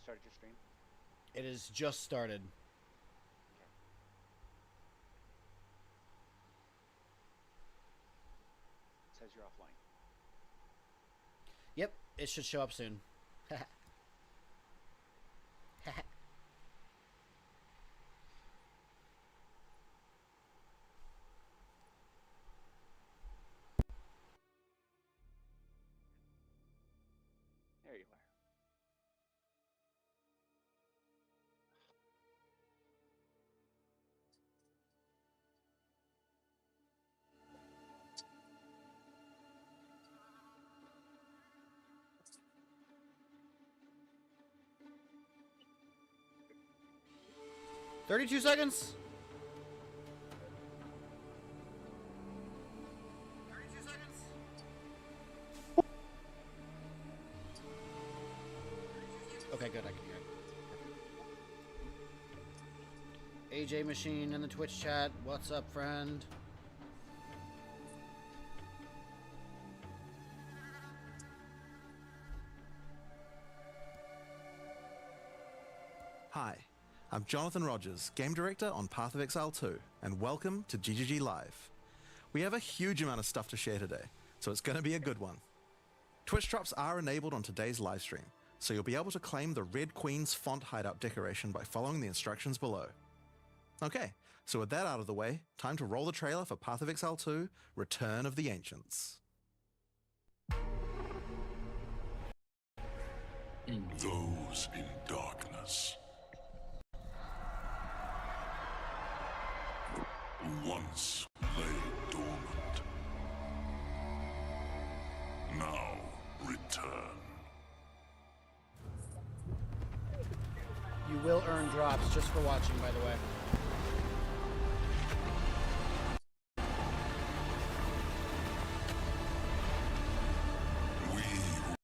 started your stream? It is just started. Okay. It says you're offline. Yep, it should show up soon. There you are. $32 seconds. 32 seconds. Okay, good. I can hear it. AJ Machine in the Twitch chat. What's up, friend? Hi, I'm Jonathan Rogers, Game Director on Path of Exile 2, and welcome to GGG Live. We have a huge amount of stuff to share today, so it's going to be a good one. Twitch drops are enabled on today's livestream, so you'll be able to claim the Red Queen's font hideout decoration by following the instructions below. Okay, so with that out of the way, time to roll the trailer for Path of Exile 2, Return of the Ancients. Those in darkness once lay dormant, now return. You will earn drops just for watching, by the way. We who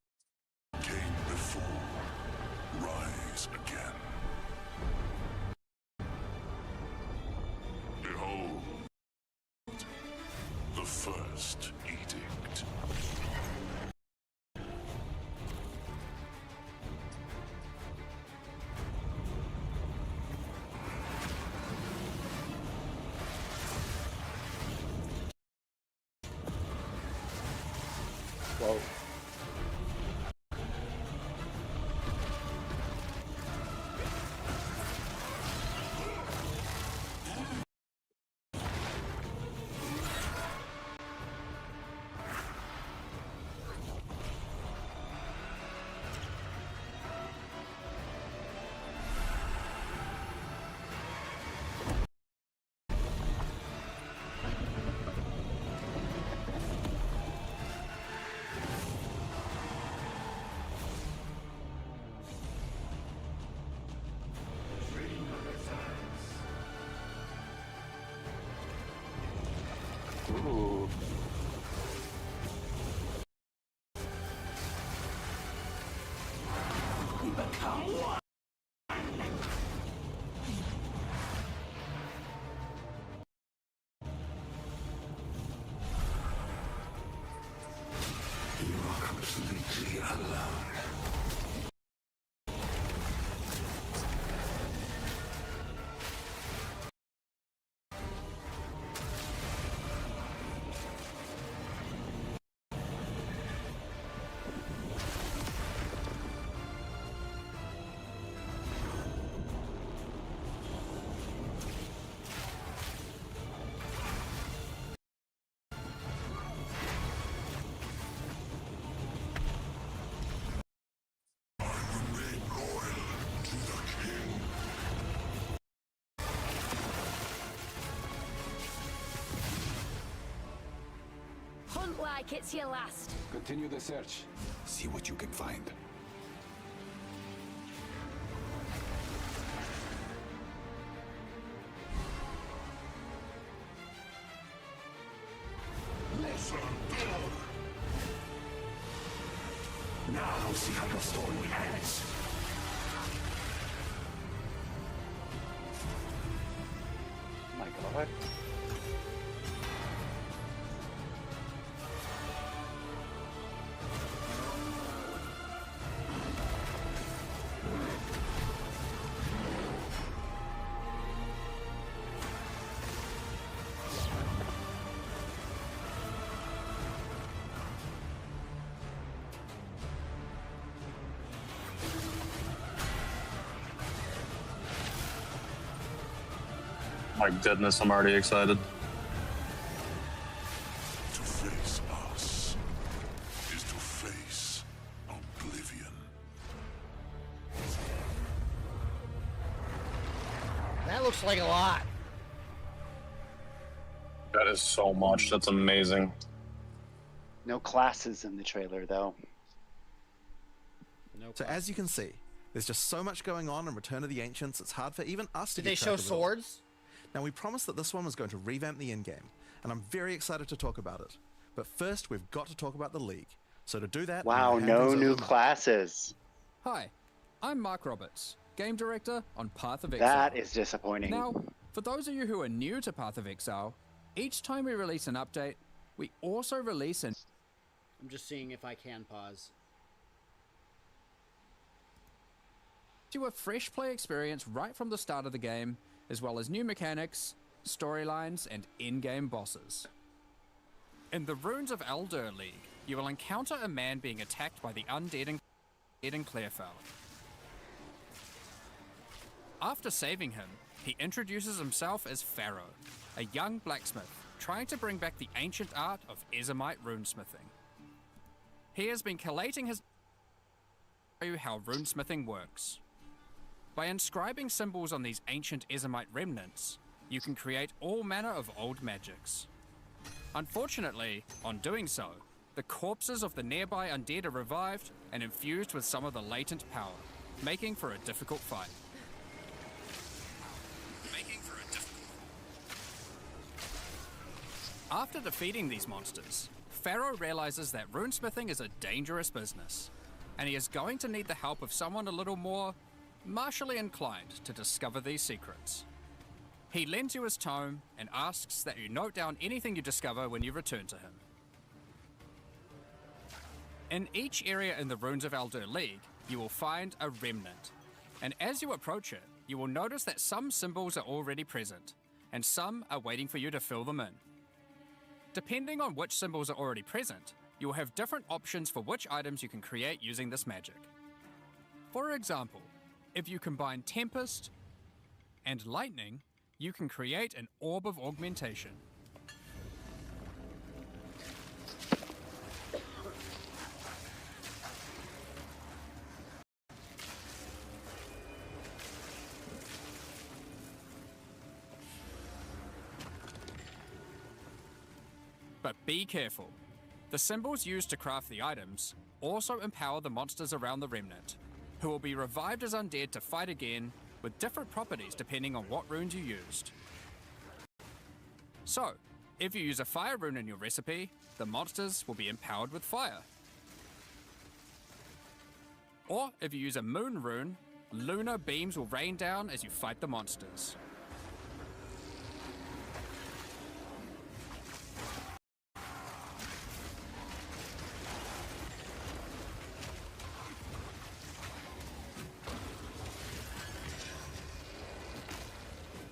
came before rise again. Behold, the first edict. Whoa. Ooh. We become one. You are completely alone. Remain loyal to the king. Hunt like it's your last. Continue the search. See what you can find. Listen, door. Now see how your story ends. My God. My goodness, I'm already excited. To face us is to face oblivion. That looks like a lot. That is so much. That's amazing. No classes in the trailer, though. No. So as you can see, there's just so much going on in Return of the Ancients, it's hard for even us to Did get they track show of it all. swords? Now, we promised that this one was going to revamp the in-game, and I'm very excited to talk about it. But first, we've got to talk about the League. So to do that, Wow, I'm gonna hand no things over new to Mark. classes. Hi, I'm Mark Roberts, Game Director on Path of Exile. That is disappointing. Now, for those of you who are new to Path of Exile, each time we release an update, we also release an I'm just seeing if I can pause. to a fresh play experience right from the start of the game, as well as new mechanics, storylines, and in-game bosses. In the Runes of Eldur League, you will encounter a man being attacked by the undead in Clearfell. After saving him, he introduces himself as Pharaoh, a young blacksmith trying to bring back the ancient art of Ezomite runesmithing. He has been collating his to show you how runesmithing works. By inscribing symbols on these ancient Ezomite remnants, you can create all manner of old magics. Unfortunately, on doing so, the corpses of the nearby undead are revived and infused with some of the latent power, making for a difficult fight. After defeating these monsters, Pharaoh realizes that runesmithing is a dangerous business, and he is going to need the help of someone a little more martially inclined to discover these secrets. He lends you his tome and asks that you note down anything you discover when you return to him. In each area in the Runes of Eldur League, you will find a remnant, and as you approach it, you will notice that some symbols are already present, and some are waiting for you to fill them in. Depending on which symbols are already present, you will have different options for which items you can create using this magic. For example, if you combine Tempest and Lightning, you can create an Orb of Augmentation. But be careful. The symbols used to craft the items also empower the monsters around the remnant, who will be revived as undead to fight again with different properties depending on what runes you used. So, if you use a fire rune in your recipe, the monsters will be empowered with fire. Or if you use a moon rune, lunar beams will rain down as you fight the monsters.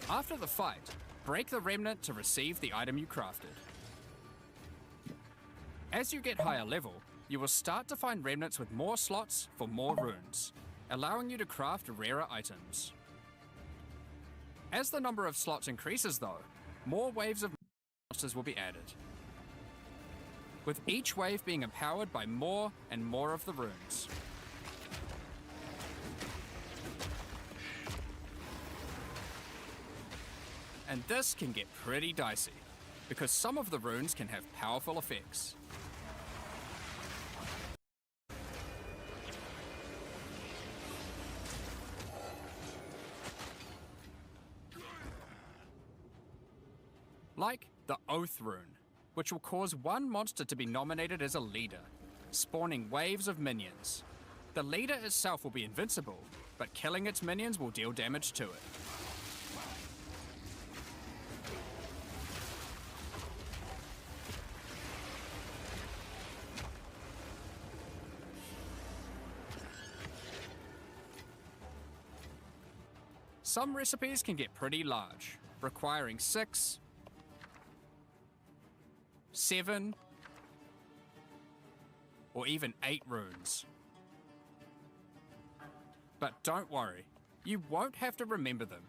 After the fight, break the remnant to receive the item you crafted. As you get higher level, you will start to find remnants with more slots for more runes, allowing you to craft rarer items. As the number of slots increases though, more waves of monsters will be added, with each wave being empowered by more and more of the runes. And this can get pretty dicey, because some of the runes can have powerful effects. Like the Oath rune, which will cause one monster to be nominated as a leader, spawning waves of minions. The leader itself will be invincible, but killing its minions will deal damage to it. Some recipes can get pretty large, requiring 6, 7, or even 8 runes. But don't worry, you won't have to remember them.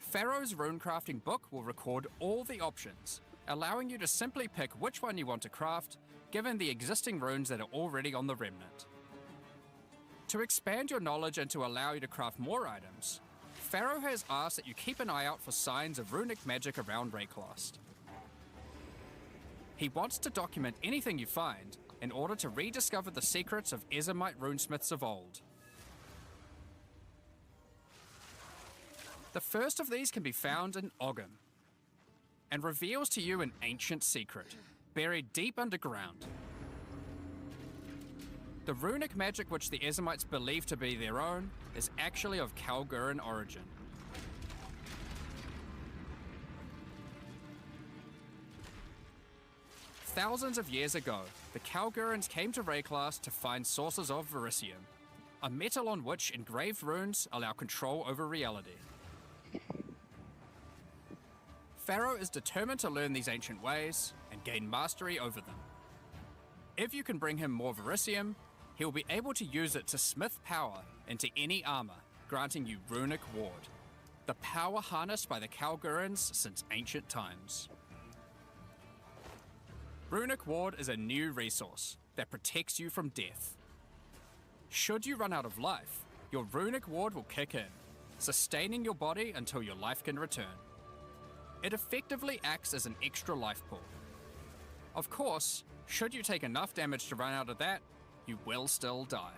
Pharaoh's runecrafting book will record all the options, allowing you to simply pick which one you want to craft, given the existing runes that are already on the remnant. To expand your knowledge and to allow you to craft more items, Pharaoh has asked that you keep an eye out for signs of runic magic around Rayclast. He wants to document anything you find in order to rediscover the secrets of Ezomite runesmiths of old. The first of these can be found in Ogham, and reveals to you an ancient secret, buried deep underground. The runic magic which the Ezomites believe to be their own is actually of Kalguran origin. Thousands of years ago, the Kalgurans came to Rayclast to find sources of verisium, a metal on which engraved runes allow control over reality. Pharaoh is determined to learn these ancient ways and gain mastery over them. If you can bring him more verisium, he'll be able to use it to smith power into any armor, granting you runic ward, the power harnessed by the Kalgurans since ancient times. Runic ward is a new resource that protects you from death. Should you run out of life, your runic ward will kick in, sustaining your body until your life can return. It effectively acts as an extra life pool. Of course, should you take enough damage to run out of that, you will still die.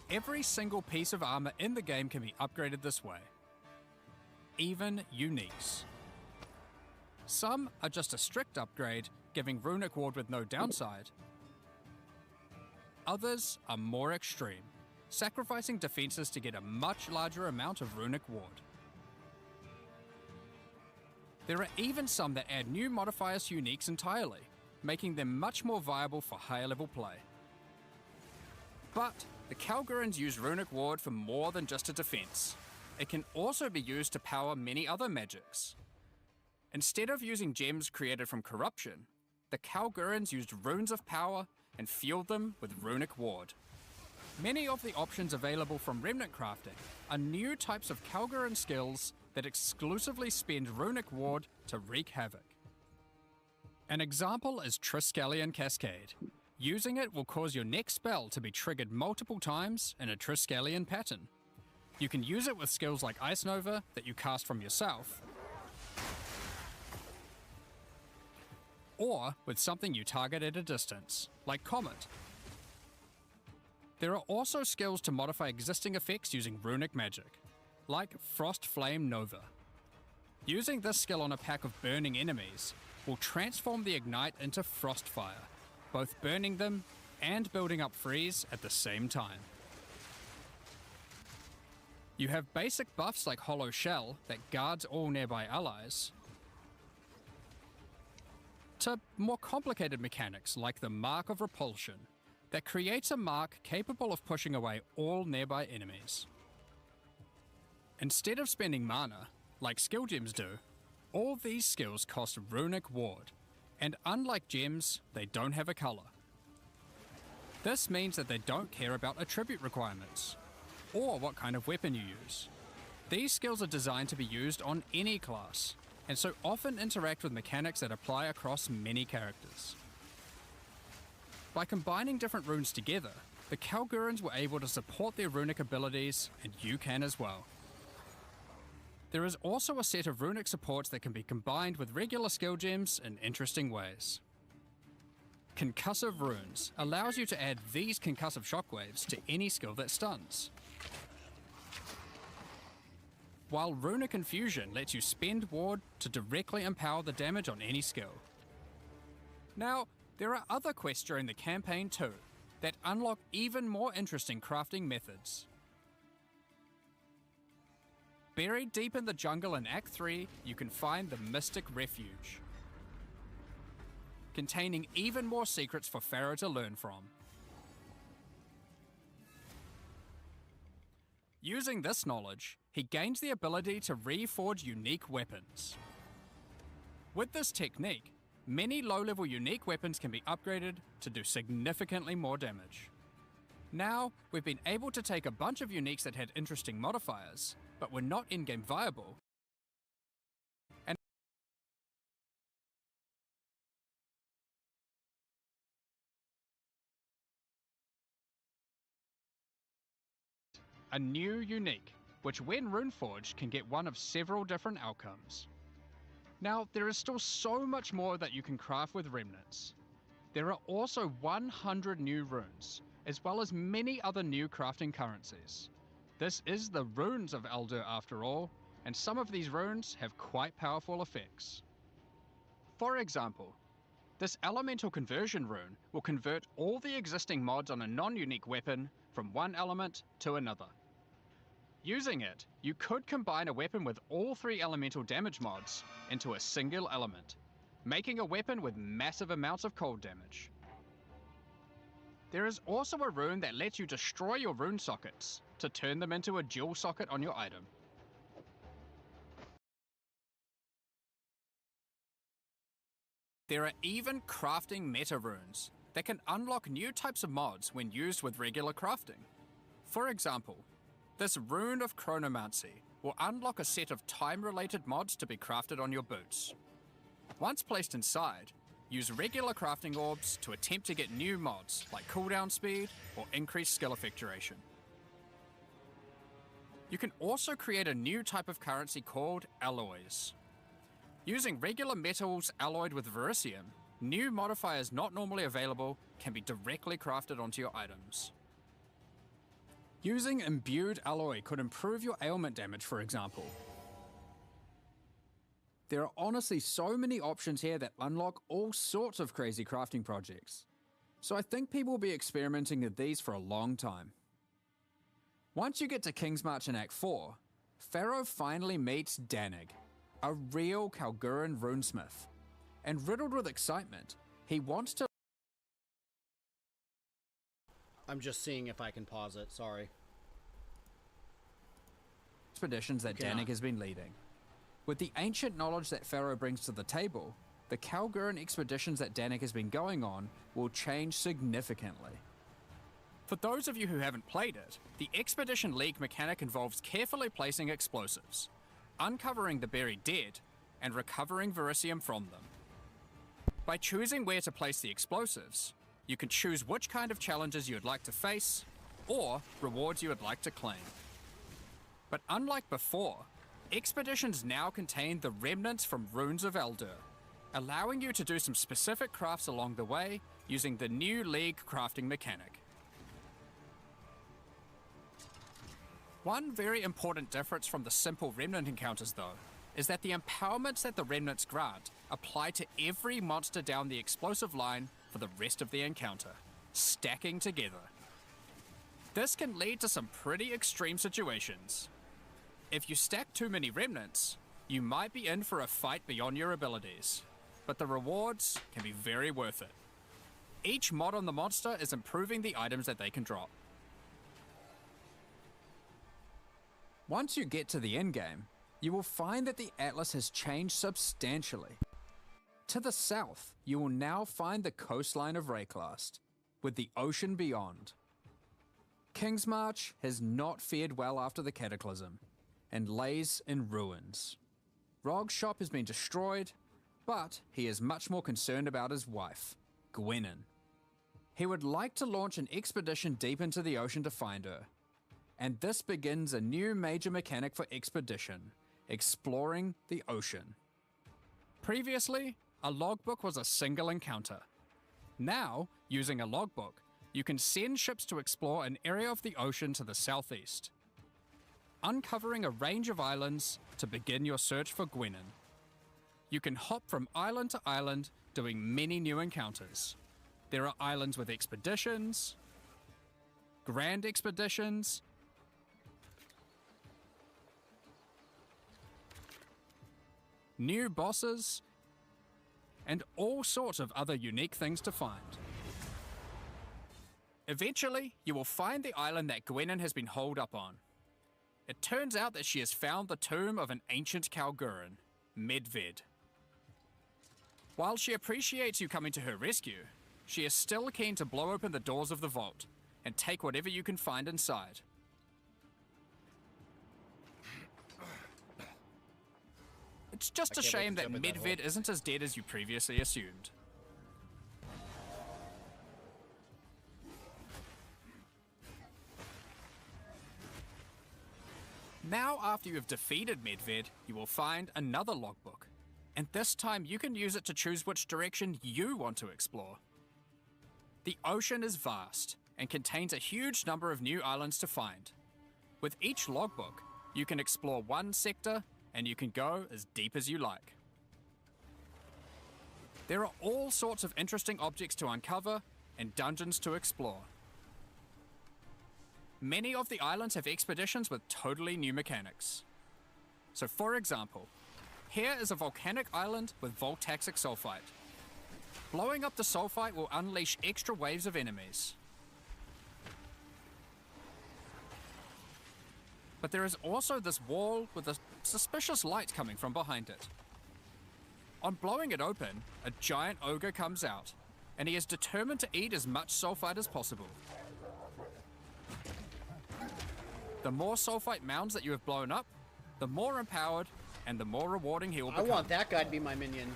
Every single piece of armor in the game can be upgraded this way, even uniques. Some are just a strict upgrade, giving runic ward with no downside. Others are more extreme, sacrificing defenses to get a much larger amount of runic ward. There are even some that add new modifiers to uniques entirely, making them much more viable for higher level play. But the Kalgurans use runic ward for more than just a defense. It can also be used to power many other magics. Instead of using gems created from corruption, the Kalgurans used runes of power and fueled them with runic ward. Many of the options available from remnant crafting are new types of Kalguran skills that exclusively spend runic ward to wreak havoc. An example is Triskelion Cascade. Using it will cause your next spell to be triggered multiple times in a Triskelion pattern. You can use it with skills like Ice Nova that you cast from yourself, or with something you target at a distance, like Comet. There are also skills to modify existing effects using runic magic, like Frost Flame Nova. Using this skill on a pack of burning enemies will transform the Ignite into Frostfire, both burning them and building up freeze at the same time. You have basic buffs like Hollow Shell that guards all nearby allies, to more complicated mechanics like the Mark of Repulsion that creates a mark capable of pushing away all nearby enemies. Instead of spending mana, like skill gems do, all these skills cost runic ward, and unlike gems, they don't have a color. This means that they don't care about attribute requirements, or what kind of weapon you use. These skills are designed to be used on any class, and so often interact with mechanics that apply across many characters. By combining different runes together, the Kalgurans were able to support their runic abilities, and you can as well. There is also a set of runic supports that can be combined with regular skill gems in interesting ways. Concussive Runes allows you to add these concussive shockwaves to any skill that stuns, while Runic Infusion lets you spend ward to directly empower the damage on any skill. Now, there are other quests during the campaign too, that unlock even more interesting crafting methods. Buried deep in the jungle in Act 3, you can find the Mystic Refuge, containing even more secrets for Pharaoh to learn from. Using this knowledge, he gains the ability to reforge unique weapons. With this technique, many low-level unique weapons can be upgraded to do significantly more damage. Now, we've been able to take a bunch of uniques that had interesting modifiers, but were not in-game viable, and a new unique, which when runeforged can get one of several different outcomes. Now, there is still so much more that you can craft with remnants. There are also 100 new runes, as well as many other new crafting currencies. This is the runes of Eldur after all, and some of these runes have quite powerful effects. For example, this elemental conversion rune will convert all the existing mods on a non-unique weapon from one element to another. Using it, you could combine a weapon with all 3 elemental damage mods into a single element, making a weapon with massive amounts of cold damage. There is also a rune that lets you destroy your rune sockets to turn them into a dual socket on your item. There are even crafting meta runes that can unlock new types of mods when used with regular crafting. For example, this rune of chronomancy will unlock a set of time-related mods to be crafted on your boots. Once placed inside, use regular crafting orbs to attempt to get new mods like cooldown speed or increased skill effectuation. You can also create a new type of currency called alloys. Using regular metals alloyed with verisium, new modifiers not normally available can be directly crafted onto your items. Using imbued alloy could improve your ailment damage, for example. There are honestly so many options here that unlock all sorts of crazy crafting projects. So I think people will be experimenting with these for a long time. Once you get to King's March in Act 4, Pharaoh finally meets Danig, a real Kalguran runesmith. And riddled with excitement, he wants to... I'm just seeing if I can pause it, sorry. ...expeditions that Cannot. Danig has been leading. With the ancient knowledge that Pharaoh brings to the table, the Kalguran expeditions that Danig has been going on will change significantly. For those of you who haven't played it, the Expedition League mechanic involves carefully placing explosives, uncovering the buried dead, and recovering verisium from them. By choosing where to place the explosives, you can choose which kind of challenges you would like to face, or rewards you would like to claim. But unlike before, expeditions now contain the remnants from Runes of Eldur, allowing you to do some specific crafts along the way using the new League crafting mechanic. One very important difference from the simple remnant encounters, though, is that the empowerments that the remnants grant apply to every monster down the explosive line for the rest of the encounter, stacking together. This can lead to some pretty extreme situations. If you stack too many remnants, you might be in for a fight beyond your abilities, but the rewards can be very worth it. Each mod on the monster is improving the items that they can drop. Once you get to the endgame, you will find that the Atlas has changed substantially. To the south, you will now find the coastline of Rayclast, with the ocean beyond. King's March has not fared well after the Cataclysm, and lays in ruins. Rog's shop has been destroyed, but he is much more concerned about his wife, Gwenin. He would like to launch an expedition deep into the ocean to find her, and this begins a new major mechanic for expedition, exploring the ocean. Previously, a logbook was a single encounter. Now, using a logbook, you can send ships to explore an area of the ocean to the southeast, uncovering a range of islands to begin your search for Gwenin. You can hop from island to island, doing many new encounters. There are islands with expeditions, grand expeditions, new bosses, and all sorts of other unique things to find. Eventually, you will find the island that Gwenin has been holed up on. It turns out that she has found the tomb of an ancient Kalguran, Medved. While she appreciates you coming to her rescue, she is still keen to blow open the doors of the vault, and take whatever you can find inside. It's just a can't wait shame to that jump in that Medved isn't as dead as you previously assumed. Now, after you have defeated Medved, you will find another logbook. And this time you can use it to choose which direction you want to explore. The ocean is vast and contains a huge number of new islands to find. With each logbook, you can explore one sector and you can go as deep as you like. There are all sorts of interesting objects to uncover and dungeons to explore. Many of the islands have expeditions with totally new mechanics. So for example, here is a volcanic island with voltaxic sulfite. Blowing up the sulfite will unleash extra waves of enemies. But there is also this wall with a suspicious light coming from behind it. On blowing it open, a giant ogre comes out, and he is determined to eat as much sulfite as possible. The more sulfite mounds that you have blown up, the more empowered and the more rewarding he will I become. want that guy to be my minion.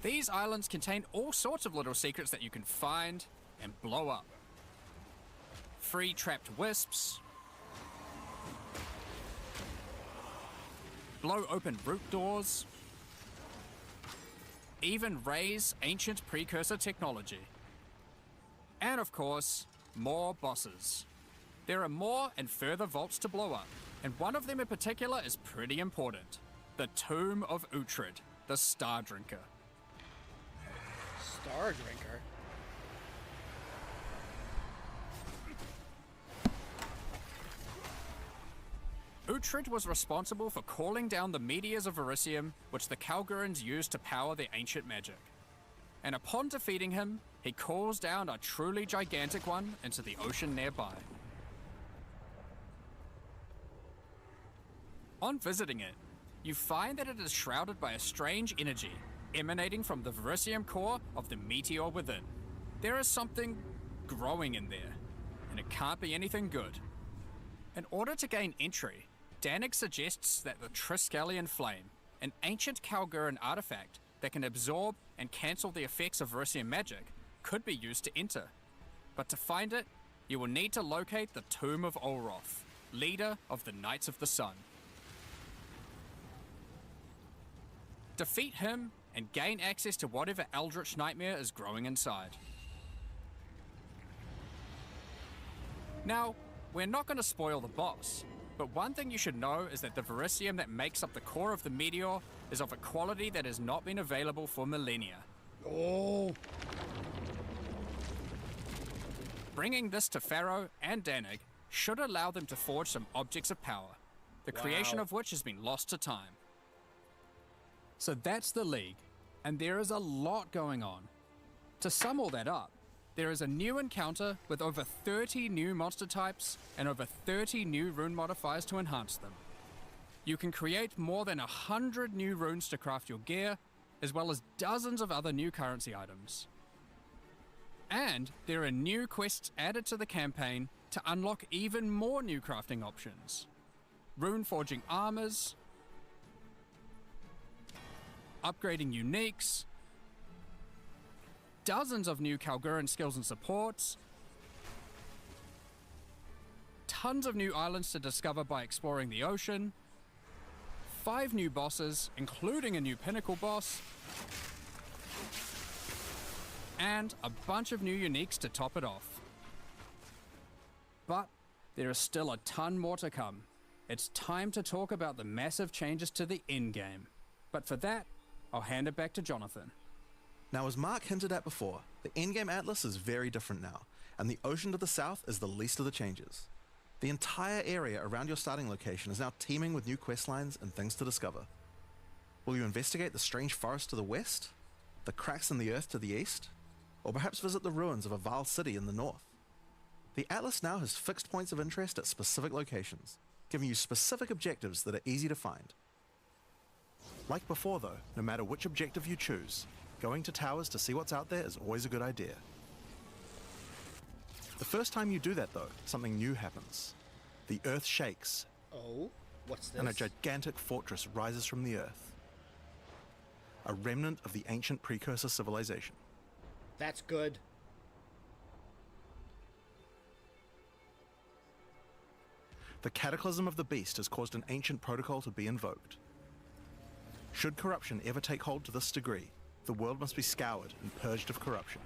These islands contain all sorts of little secrets that you can find and blow up. Free trapped wisps, blow open root doors, even raise ancient precursor technology. And of course, more bosses. There are more and further vaults to blow up, and one of them in particular is pretty important. The Tomb of Uhtred, the Star Drinker. Star Drinker? Uhtred was responsible for calling down the meteors of Verisium, which the Kalgurans used to power their ancient magic. And upon defeating him, he calls down a truly gigantic one into the ocean nearby. On visiting it, you find that it is shrouded by a strange energy emanating from the Verisium core of the meteor within. There is something growing in there, and it can't be anything good. In order to gain entry, Danig suggests that the Triskelion Flame, an ancient Kalguran artifact that can absorb and cancel the effects of Verisium magic, could be used to enter. But to find it, you will need to locate the Tomb of Olroth, leader of the Knights of the Sun. Defeat him and gain access to whatever eldritch nightmare is growing inside. Now, we're not going to spoil the boss, but one thing you should know is that the Verisium that makes up the core of the meteor is of a quality that has not been available for millennia. Oh! Bringing this to Pharaoh and Danig should allow them to forge some objects of power, the creation of which has been lost to time. So that's the League, and there is a lot going on. To sum all that up, there is a new encounter with over 30 new monster types and over 30 new rune modifiers to enhance them. You can create more than 100 new runes to craft your gear, as well as dozens of other new currency items. And there are new quests added to the campaign to unlock even more new crafting options. Rune forging armors, upgrading uniques, dozens of new Kalguran skills and supports, tons of new islands to discover by exploring the ocean, 5 new bosses, including a new pinnacle boss, and a bunch of new uniques to top it off. But there is still a ton more to come. It's time to talk about the massive changes to the endgame. But for that, I'll hand it back to Jonathan. Now, as Mark hinted at before, the endgame atlas is very different now, and the ocean to the south is the least of the changes. The entire area around your starting location is now teeming with new questlines and things to discover. Will you investigate the strange forest to the west? The cracks in the earth to the east? Or perhaps visit the ruins of a Val city in the north? The atlas now has fixed points of interest at specific locations, giving you specific objectives that are easy to find. Like before though, no matter which objective you choose, going to towers to see what's out there is always a good idea. The first time you do that, though, something new happens. The earth shakes, Oh, what's this? and a gigantic fortress rises from the earth. A remnant of the ancient precursor civilization. That's good. The cataclysm of the beast has caused an ancient protocol to be invoked. Should corruption ever take hold to this degree, the world must be scoured and purged of corruption.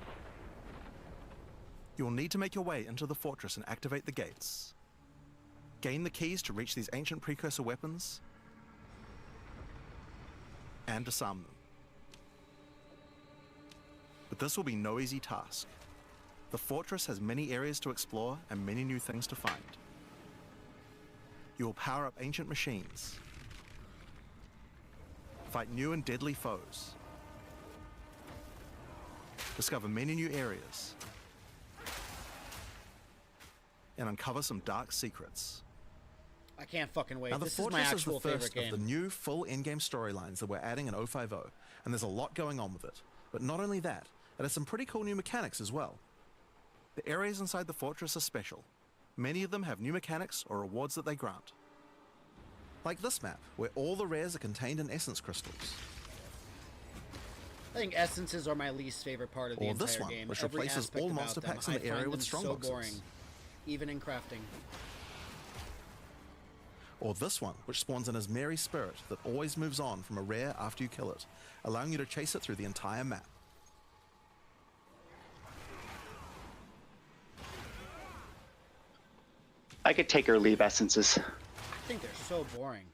You will need to make your way into the fortress and activate the gates. Gain the keys to reach these ancient precursor weapons and disarm them. But this will be no easy task. The fortress has many areas to explore and many new things to find. You will power up ancient machines, fight new and deadly foes, discover many new areas, and uncover some dark secrets. I can't fucking wait. Now, the This is my Fortress is actual the first favorite of the game. new full in-game storylines that we're adding in 050, and there's a lot going on with it. But not only that, it has some pretty cool new mechanics as well. The areas inside the fortress are special. Many of them have new mechanics or rewards that they grant. Like this map, where all the rares are contained in essence crystals. I think essences are my least favorite part of the Or entire this one, game. which Every replaces aspect all about monster them, packs in I the area find with them strong so boxes. boring, even in crafting. Or this one, which spawns an Asmeri spirit that always moves on from a rare after you kill it, allowing you to chase it through the entire map. I could take or leave essences. I think they're so boring.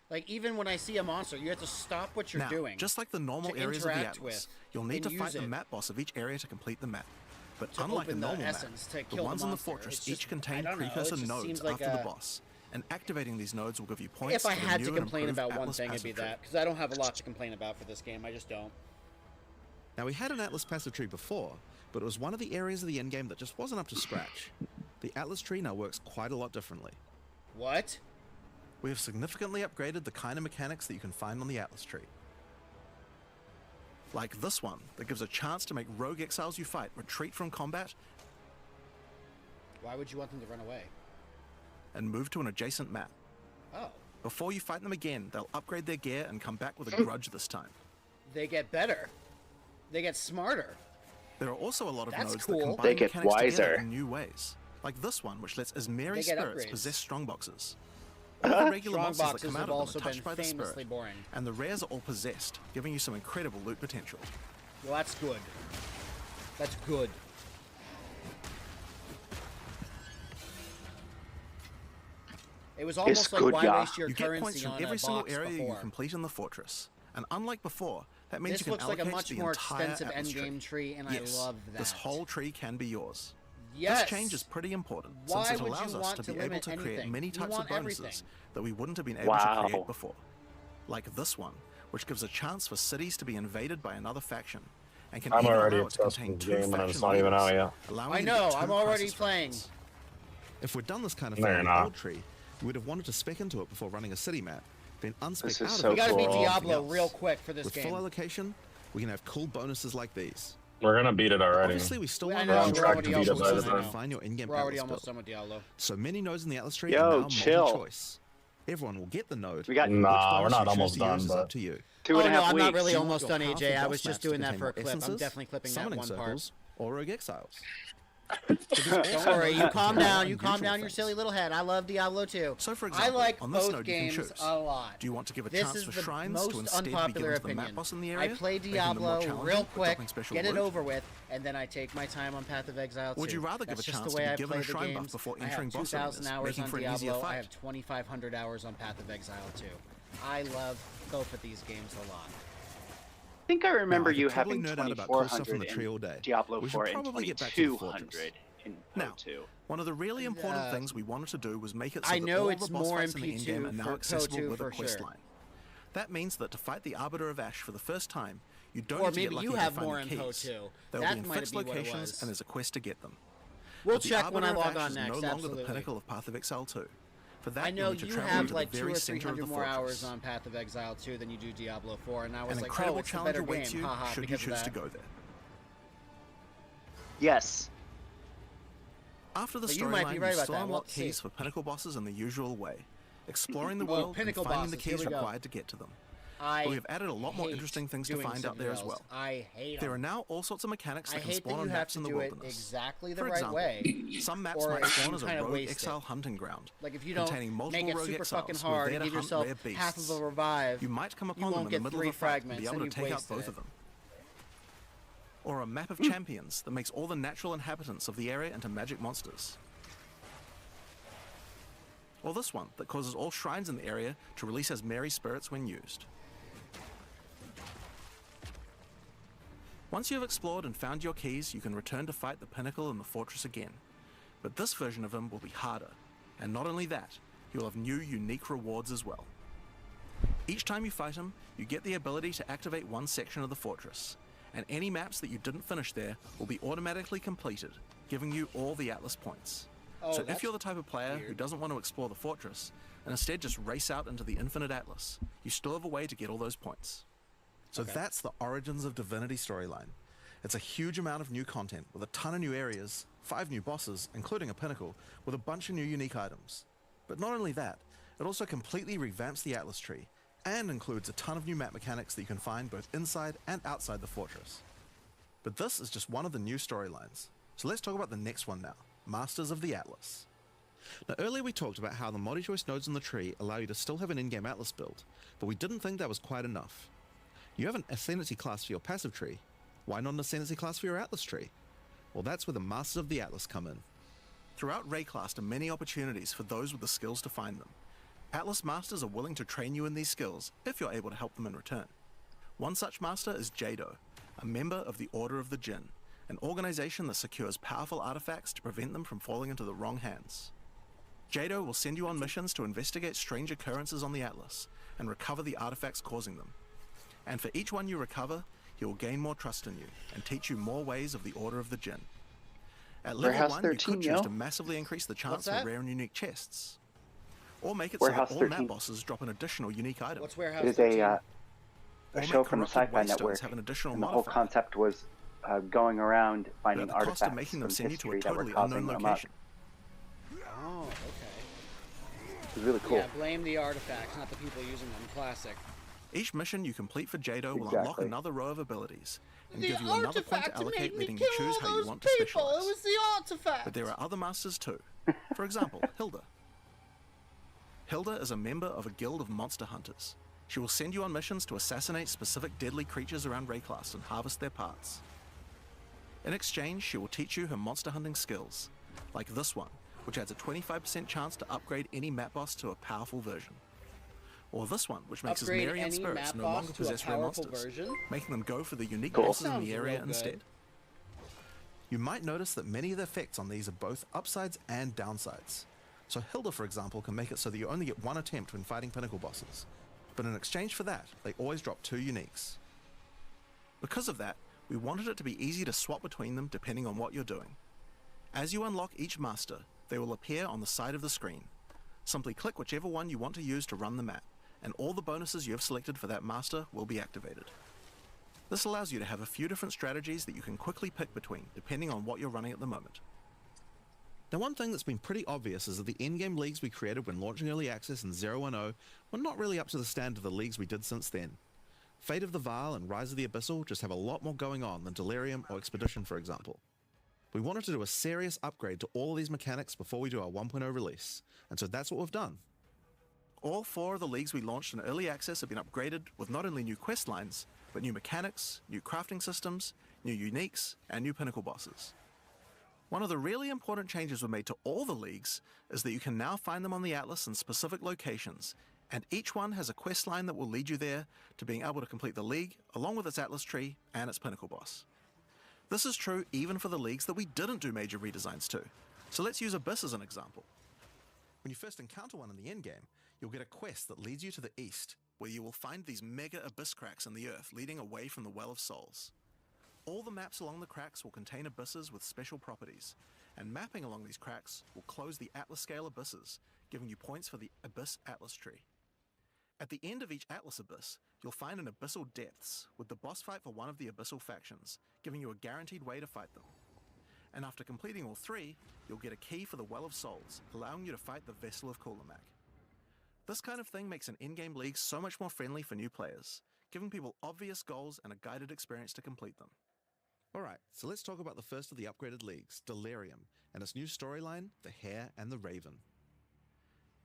Like, even when I see a monster, you have to stop what you're Now, doing. just like the normal to areas of the interact Atlas, with you'll need and to fight use the it map boss of each area to complete the map. But to unlike a open the normal map, essence to the kill the ones in the monster. fortress It's each just- contain I don't know, it precursor just nodes seems like after the a- boss, and activating these nodes will give you points If I to the had new to and complain improved about one Atlas thing, it'd passive be tree. that. Because I don't have a lot to complain about for this game. I just don't. Now, we had an Atlas passive tree before, but it was one of the areas of the endgame that just wasn't up to scratch. The Atlas tree now works quite a lot differently. What? We have significantly upgraded the kind of mechanics that you can find on the Atlas tree. Like this one, that gives a chance to make rogue exiles you fight retreat from combat Why would you want them to run away? and move to an adjacent map. Oh. Before you fight them again, they'll upgrade their gear and come back with a grudge this time. They get better. They get smarter. There are also a lot of That's nodes cool. that combine They get mechanics together wiser. in new ways. Like this one, which lets Asmeri They get spirits upgrades. possess strongboxes. All the regular Strong monsters that boxes come have out of them also are touched been by the famously spirit, boring. and the rares are all possessed, giving you some incredible loot potential. Well, that's good. That's good. It was almost like good, why yeah. waste your You get points currency from on every a single box area before. you complete in the fortress, and unlike before, that means This you can looks like a allocate much the more entire extensive Atlas endgame tree, and Yes, I love that. this whole tree can be yours. Yes. This change is pretty important, Why since it would you allows us want to to be able limit to create anything? many You types of want bonuses everything. that we wouldn't have been able to Wow. create before. Like this one, which gives a chance for cities to be invaded by another faction, and can I'm even already allow it to obsessed contain with the two game and faction it's not even out leaders, yet. allowing I you to know, get I'm two already crisis playing. factions. If we'd done this kind of No, thing you're in the not. old tree, we would have wanted to spec into it before running a city map, then unspec This is out so of it. We gotta cool. beat for everything Diablo else. real quick for this With game. full allocation, we can have cool bonuses like these. We're gonna beat it already. Obviously, we still I want know, to we're ensure already you almost choices done to now. define your in-game We're already Atlas almost build. done with Diablo. So many nodes in the Atlas tree Yo, are now chill. multi-choice. Everyone will get the node. We got Which Nah, we're bonus not you choose almost to done, use is but- up to you. 2.5 Oh no, I'm weeks. not really Do you want almost your done, powerful AJ. I boss was just maps to doing that contain for a more clip. I'm essences, definitely clipping that summoning one part. circles, or rogue exiles. Don't worry, you calm down. You calm unusual down your things. silly little head. I love Diablo too. So, for I example, like on this both node you can games choose. a lot. Do you want to give a This chance is for the shrines to most instead be unpopular given to the map opinion. boss in the I area? play making them more Diablo challenging real but quick, dropping special get it loot? over with, and then I take my time on Path of Exile too. Would you rather give That's a just chance the to way be I given play a the shrine buff games. before I have entering boss 2,000 arenas, hours making on for an easier Diablo. I fight? have 2,500 hours on Path of Exile too. I love both of these games a lot. I think I remember Now, I could you probably having nerd out about cool stuff 2,400 in the tree all day. in Diablo We should 4 and probably get back to the 2,200 in Now, Pro2. one of the really important Uh, things we wanted to do was make it so I that know all it's the boss more fights in in the P2 in-game are now for accessible Pro2 with a for quest sure. line. That means that to fight the Arbiter of Ash for the first time, you don't Or need to get maybe lucky you to have find more the in keys. Pro2. They'll That be in might fixed be what it locations, was. and there's a quest to get them. We'll But the check when I Arbiter of log Ash on is next. no longer Absolutely. the pinnacle of Path of Exile 2. For that, I know you'll need to you travel have to like the 2 very or 300 center of the more hours fortress. on Path of Exile 2 than you do Diablo 4, and I was An like, incredible oh, it's the challenge better awaits game, you haha, should you because of choose to that. go there. Yes. After the But you might be storyline, right you about still that. We'll unlock have to see. keys for pinnacle bosses in the usual way, exploring the Oh, world and pinnacle finding the bosses, here keys we go. required to get to them. I But we have added a lot more hate interesting things to doing find out there as citadels. well. I hate There are them. now all sorts of mechanics I that can hate that spawn you on have maps to in the do it wilderness. exactly the For right example, way. some maps or might you spawn as a kinda rogue waste exile it. hunting ground, Like if you don't containing multiple make it rogue super exiles fucking who are hard there and to give hunt yourself rare beasts. half of a revive, You might come you upon them won't in the get middle 3 of a fight and be fragments able and to you've take out wasted both it. of them. Or a map of champions that makes all the natural inhabitants of the area into magic monsters. Or this one that causes all shrines in the area to release as merry spirits when used. Once you have explored and found your keys, you can return to fight the pinnacle in the fortress again. But this version of him will be harder, and not only that, he will have new unique rewards as well. Each time you fight him, you get the ability to activate one section of the fortress, and any maps that you didn't finish there will be automatically completed, giving you all the Atlas points. Oh, So if that's you're the type of player who weird. doesn't want to explore the fortress, and instead just race out into the infinite Atlas, you still have a way to get all those points. So that's the Origins of Divinity storyline. It's a huge amount of new content with a ton of new areas, 5 new bosses, including a pinnacle, with a bunch of new unique items. But not only that, it also completely revamps the Atlas tree, and includes a ton of new map mechanics that you can find both inside and outside the fortress. But this is just one of the new storylines. So let's talk about the next one now, Masters of the Atlas. Now earlier we talked about how the multi-choice nodes in the tree allow you to still have an in-game Atlas build, but we didn't think that was quite enough. You have an Ascendancy class for your passive tree. Why not an Ascendancy class for your Atlas tree? Well, that's where the Masters of the Atlas come in. Throughout Rayclast are many opportunities for those with the skills to find them. Atlas Masters are willing to train you in these skills if you're able to help them in return. One such master is Jado, a member of the Order of the Jinn, an organization that secures powerful artifacts to prevent them from falling into the wrong hands. Jado will send you on missions to investigate strange occurrences on the Atlas and recover the artifacts causing them. And for each one you recover, he will gain more trust in you and teach you more ways of the Order of the Jinn. At level Warehouse 1, you 13, could choose yo. to massively increase the chance What's for that? rare and unique chests. Or make it so Warehouse that all 13. map bosses drop an additional unique item. What's Warehouse It is 13? a Or show make from the corrupted Sci-Fi waystones Network, have an additional and the whole modifier. concept was going around But finding at the cost artifacts of making them from send you to a history that were totally causing unknown them up. location. Oh, okay. It was really cool. Yeah, blame the artifacts, not the people using them. Classic. Each mission you complete for Jado will unlock Exactly. another row of abilities, and The give you another point to artifact allocate, made me letting you kill choose all how you those want to people. specialize. It was the artifact. But there are other masters too. For example, Hilda. Hilda is a member of a guild of monster hunters. She will send you on missions to assassinate specific deadly creatures around Rayclast and harvest their parts. In exchange, she will teach you her monster hunting skills, like this one, which adds a 25% chance to upgrade any map boss to a powerful version. Or this one, which makes Upgrade his Marian any spirits map no boss longer to a possess rare powerful monsters, version? making them go for the unique Cool. bosses in Sounds the area real good. instead. You might notice that many of the effects on these are both upsides and downsides. So Hilda, for example, can make it so that you only get one attempt when fighting pinnacle bosses. But in exchange for that, they always drop 2 uniques. Because of that, we wanted it to be easy to swap between them depending on what you're doing. As you unlock each master, they will appear on the side of the screen. Simply click whichever one you want to use to run the map, and all the bonuses you have selected for that master will be activated. This allows you to have a few different strategies that you can quickly pick between, depending on what you're running at the moment. Now, one thing that's been pretty obvious is that the endgame leagues we created when launching Early Access in 010 were not really up to the standard of the leagues we did since then. Fate of the Vaal and Rise of the Abyssal just have a lot more going on than Delirium or Expedition, for example. We wanted to do a serious upgrade to all of these mechanics before we do our 1.0 release, and so that's what we've done. All 4 of the leagues we launched in Early Access have been upgraded with not only new quest lines, but new mechanics, new crafting systems, new uniques, and new pinnacle bosses. One of the really important changes we made to all the leagues is that you can now find them on the Atlas in specific locations, and each one has a quest line that will lead you there to being able to complete the league, along with its Atlas tree and its pinnacle boss. This is true even for the leagues that we didn't do major redesigns to, so let's use Abyss as an example. When you first encounter one in the endgame, you'll get a quest that leads you to the east, where you will find these mega abyss cracks in the earth leading away from the Well of Souls. All the maps along the cracks will contain abysses with special properties, and mapping along these cracks will close the Atlas scale abysses, giving you points for the Abyss Atlas tree. At the end of each Atlas abyss, you'll find an Abyssal Depths, with the boss fight for one of the Abyssal factions, giving you a guaranteed way to fight them. And after completing all 3, you'll get a key for the Well of Souls, allowing you to fight the Vessel of Kulamak. This kind of thing makes an in-game league so much more friendly for new players, giving people obvious goals and a guided experience to complete them. Alright, so let's talk about the first of the upgraded leagues, Delirium, and its new storyline, The Hare and the Raven.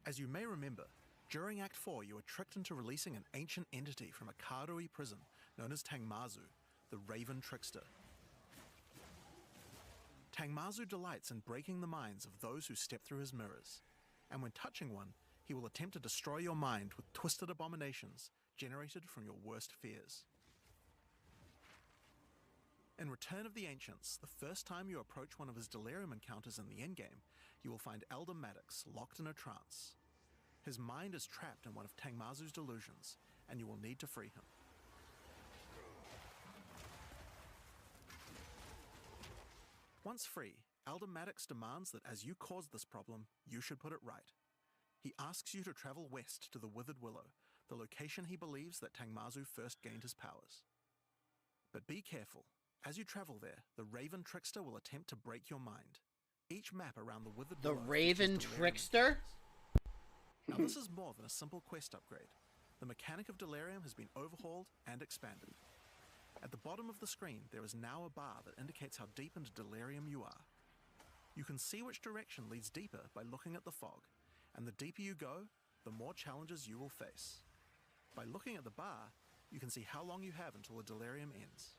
As you may remember, during Act 4 you were tricked into releasing an ancient entity from a Karui prison known as Tangmazu, the Raven Trickster. Tangmazu delights in breaking the minds of those who step through his mirrors, and when touching one, he will attempt to destroy your mind with twisted abominations generated from your worst fears. In Return of the Ancients, the first time you approach one of his delirium encounters in the endgame, you will find Elder Maddox locked in a trance. His mind is trapped in one of Tangmazu's delusions, and you will need to free him. Once free, Elder Maddox demands that as you caused this problem, you should put it right. He asks you to travel west to the Withered Willow, the location he believes that Tangmazu first gained his powers. But be careful. As you travel there, the Raven Trickster will attempt to break your mind. Each map around the Withered The Willow Raven features delirium Trickster? encounters. Now this is more than a simple quest upgrade. The mechanic of delirium has been overhauled and expanded. At the bottom of the screen, there is now a bar that indicates how deep into delirium you are. You can see which direction leads deeper by looking at the fog, and the deeper you go, the more challenges you will face. By looking at the bar, you can see how long you have until the delirium ends.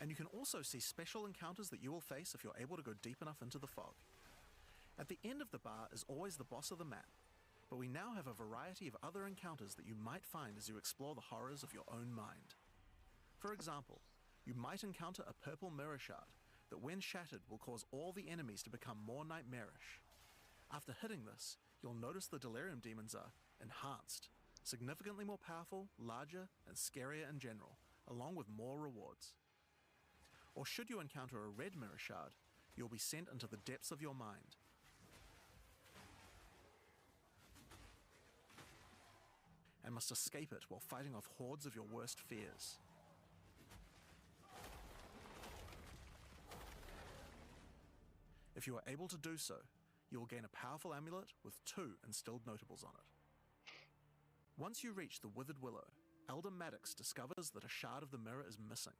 And you can also see special encounters that you will face if you're able to go deep enough into the fog. At the end of the bar is always the boss of the map, but we now have a variety of other encounters that you might find as you explore the horrors of your own mind. For example, you might encounter a purple mirror shard that when shattered will cause all the enemies to become more nightmarish. After hitting this, you'll notice the delirium demons are enhanced, significantly more powerful, larger, and scarier in general, along with more rewards. Or should you encounter a red mirror shard, you'll be sent into the depths of your mind. And must escape it while fighting off hordes of your worst fears. If you are able to do so, you will gain a powerful amulet with 2 instilled notables on it. Once you reach the Withered Willow, Elder Maddox discovers that a shard of the mirror is missing.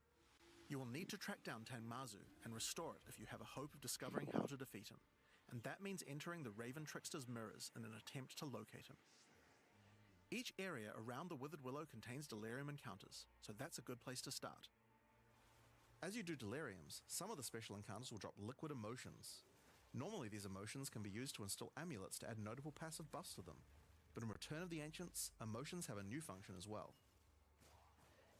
You will need to track down Tangmazu and restore it if you have a hope of discovering how to defeat him, and that means entering the Raven Trickster's mirrors in an attempt to locate him. Each area around the Withered Willow contains delirium encounters, so that's a good place to start. As you do deliriums, some of the special encounters will drop liquid emotions. Normally these emotions can be used to install amulets to add notable passive buffs to them, but in Return of the Ancients, emotions have a new function as well.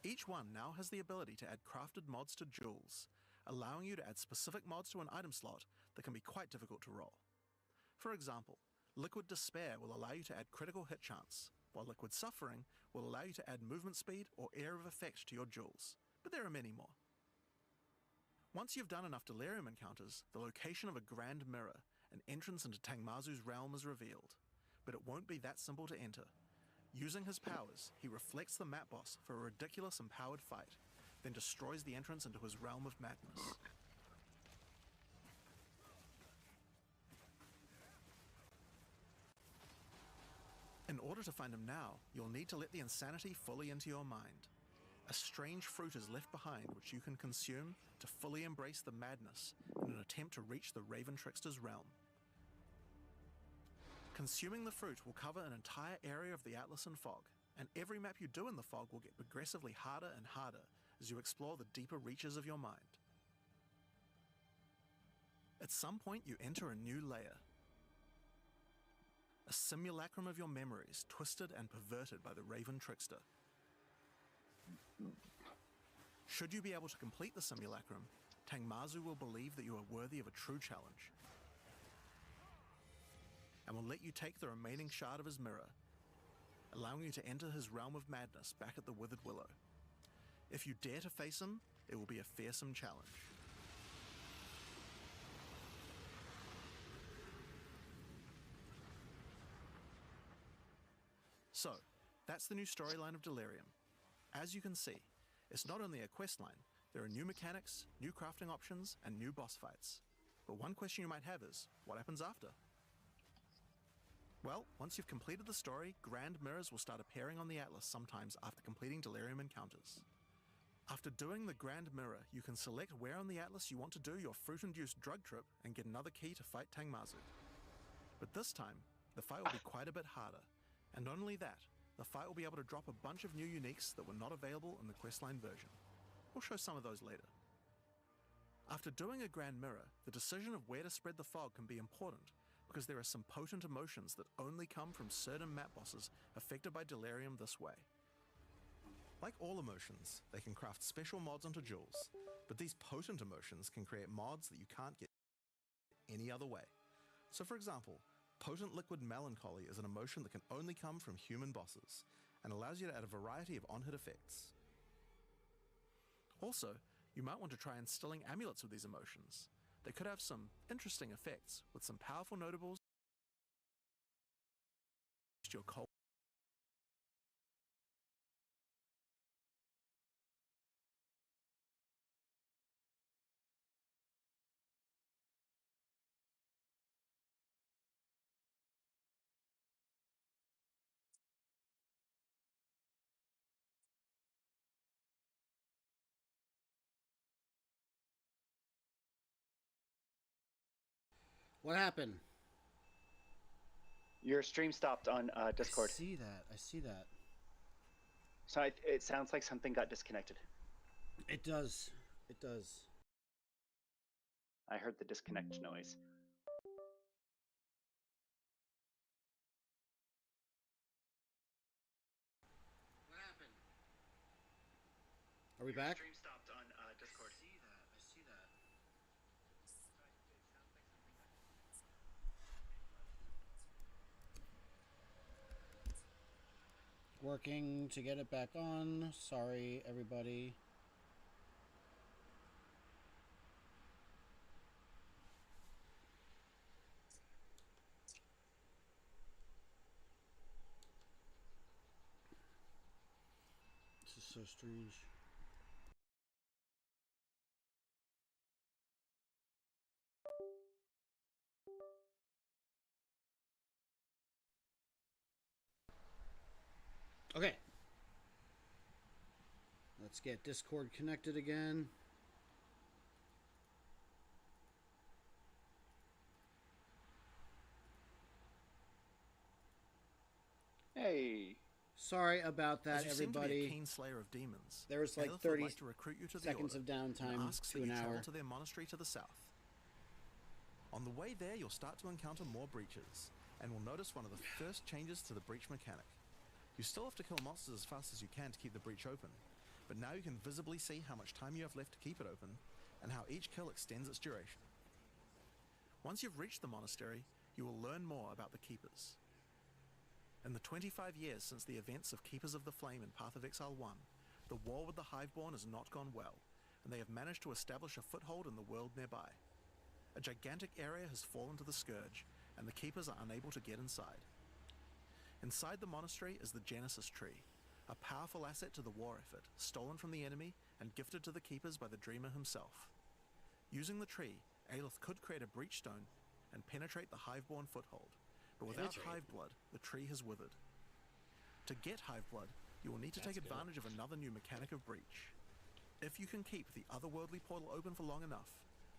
Each one now has the ability to add crafted mods to jewels, allowing you to add specific mods to an item slot that can be quite difficult to roll. For example, Liquid Despair will allow you to add critical hit chance, while Liquid Suffering will allow you to add movement speed or Air of Effect to your jewels, but there are many more. Once you've done enough delirium encounters, the location of a Grand Mirror, an entrance into Tangmazu's realm, is revealed, but it won't be that simple to enter. Using his powers, he reflects the map boss for a ridiculous empowered fight, then destroys the entrance into his realm of madness. In order to find him now, you'll need to let the insanity fully into your mind. A strange fruit is left behind which you can consume to fully embrace the madness in an attempt to reach the Raven Trickster's realm. Consuming the fruit will cover an entire area of the Atlas and fog, and every map you do in the fog will get progressively harder and harder as you explore the deeper reaches of your mind. At some point you enter a new layer. A simulacrum of your memories, twisted and perverted by the Raven Trickster. Should you be able to complete the simulacrum, Tangmazu will believe that you are worthy of a true challenge, and will let you take the remaining shard of his mirror, allowing you to enter his realm of madness back at the Withered Willow. If you dare to face him, it will be a fearsome challenge. So, that's the new storyline of Delirium. As you can see, it's not only a quest line, there are new mechanics, new crafting options, and new boss fights. But one question you might have is, what happens after? Well, once you've completed the story, grand mirrors will start appearing on the Atlas sometimes after completing Delirium encounters. After doing the grand mirror, you can select where on the Atlas you want to do your fruit-induced drug trip and get another key to fight Tangmazu. But this time, the fight will be quite a bit harder, and not only that, the fight will be able to drop a bunch of new uniques that were not available in the questline version. We'll show some of those later. After doing a grand mirror, the decision of where to spread the fog can be important, because there are some potent emotions that only come from certain map bosses affected by Delirium this way. Like all emotions, they can craft special mods onto jewels, but these potent emotions can create mods that you can't get any other way. So for example, potent liquid melancholy is an emotion that can only come from human bosses, and allows you to add a variety of on-hit effects. Also, you might want to try instilling amulets with these emotions. They could have some interesting effects, with some powerful notables your cold. What happened? Your stream stopped on Discord. I see that. I see that. So it sounds like something got disconnected. It does. It does. I heard the disconnect noise. What happened? Are we back? Stream stopped on Discord. I see that. I see that. Working to get it back on. Sorry, everybody. This is so strange. Okay. Let's get Discord connected again. Hey. Sorry about that, As you seem to be everybody. a keen slayer of demons, There was like Aelith 30 would like to recruit you to the seconds Order, of downtime and asks to that an you travel hour. to their monastery to the south. On the way there, you'll start to encounter more breaches, and will notice one of the first changes to the breach mechanic. You still have to kill monsters as fast as you can to keep the breach open, but now you can visibly see how much time you have left to keep it open, and how each kill extends its duration. Once you've reached the monastery, you will learn more about the Keepers. In the 25 years since the events of Keepers of the Flame in Path of Exile 1, the war with the Hiveborn has not gone well, and they have managed to establish a foothold in the world nearby. A gigantic area has fallen to the Scourge, and the Keepers are unable to get inside. Inside the monastery is the Genesis Tree, a powerful asset to the war effort, stolen from the enemy and gifted to the Keepers by the Dreamer himself. Using the tree, Aelith could create a breach stone and penetrate the Hiveborn foothold, but without Hive Blood, the tree has withered. To get Hive Blood, you will need to take advantage of another new mechanic of breach. If you can keep the otherworldly portal open for long enough,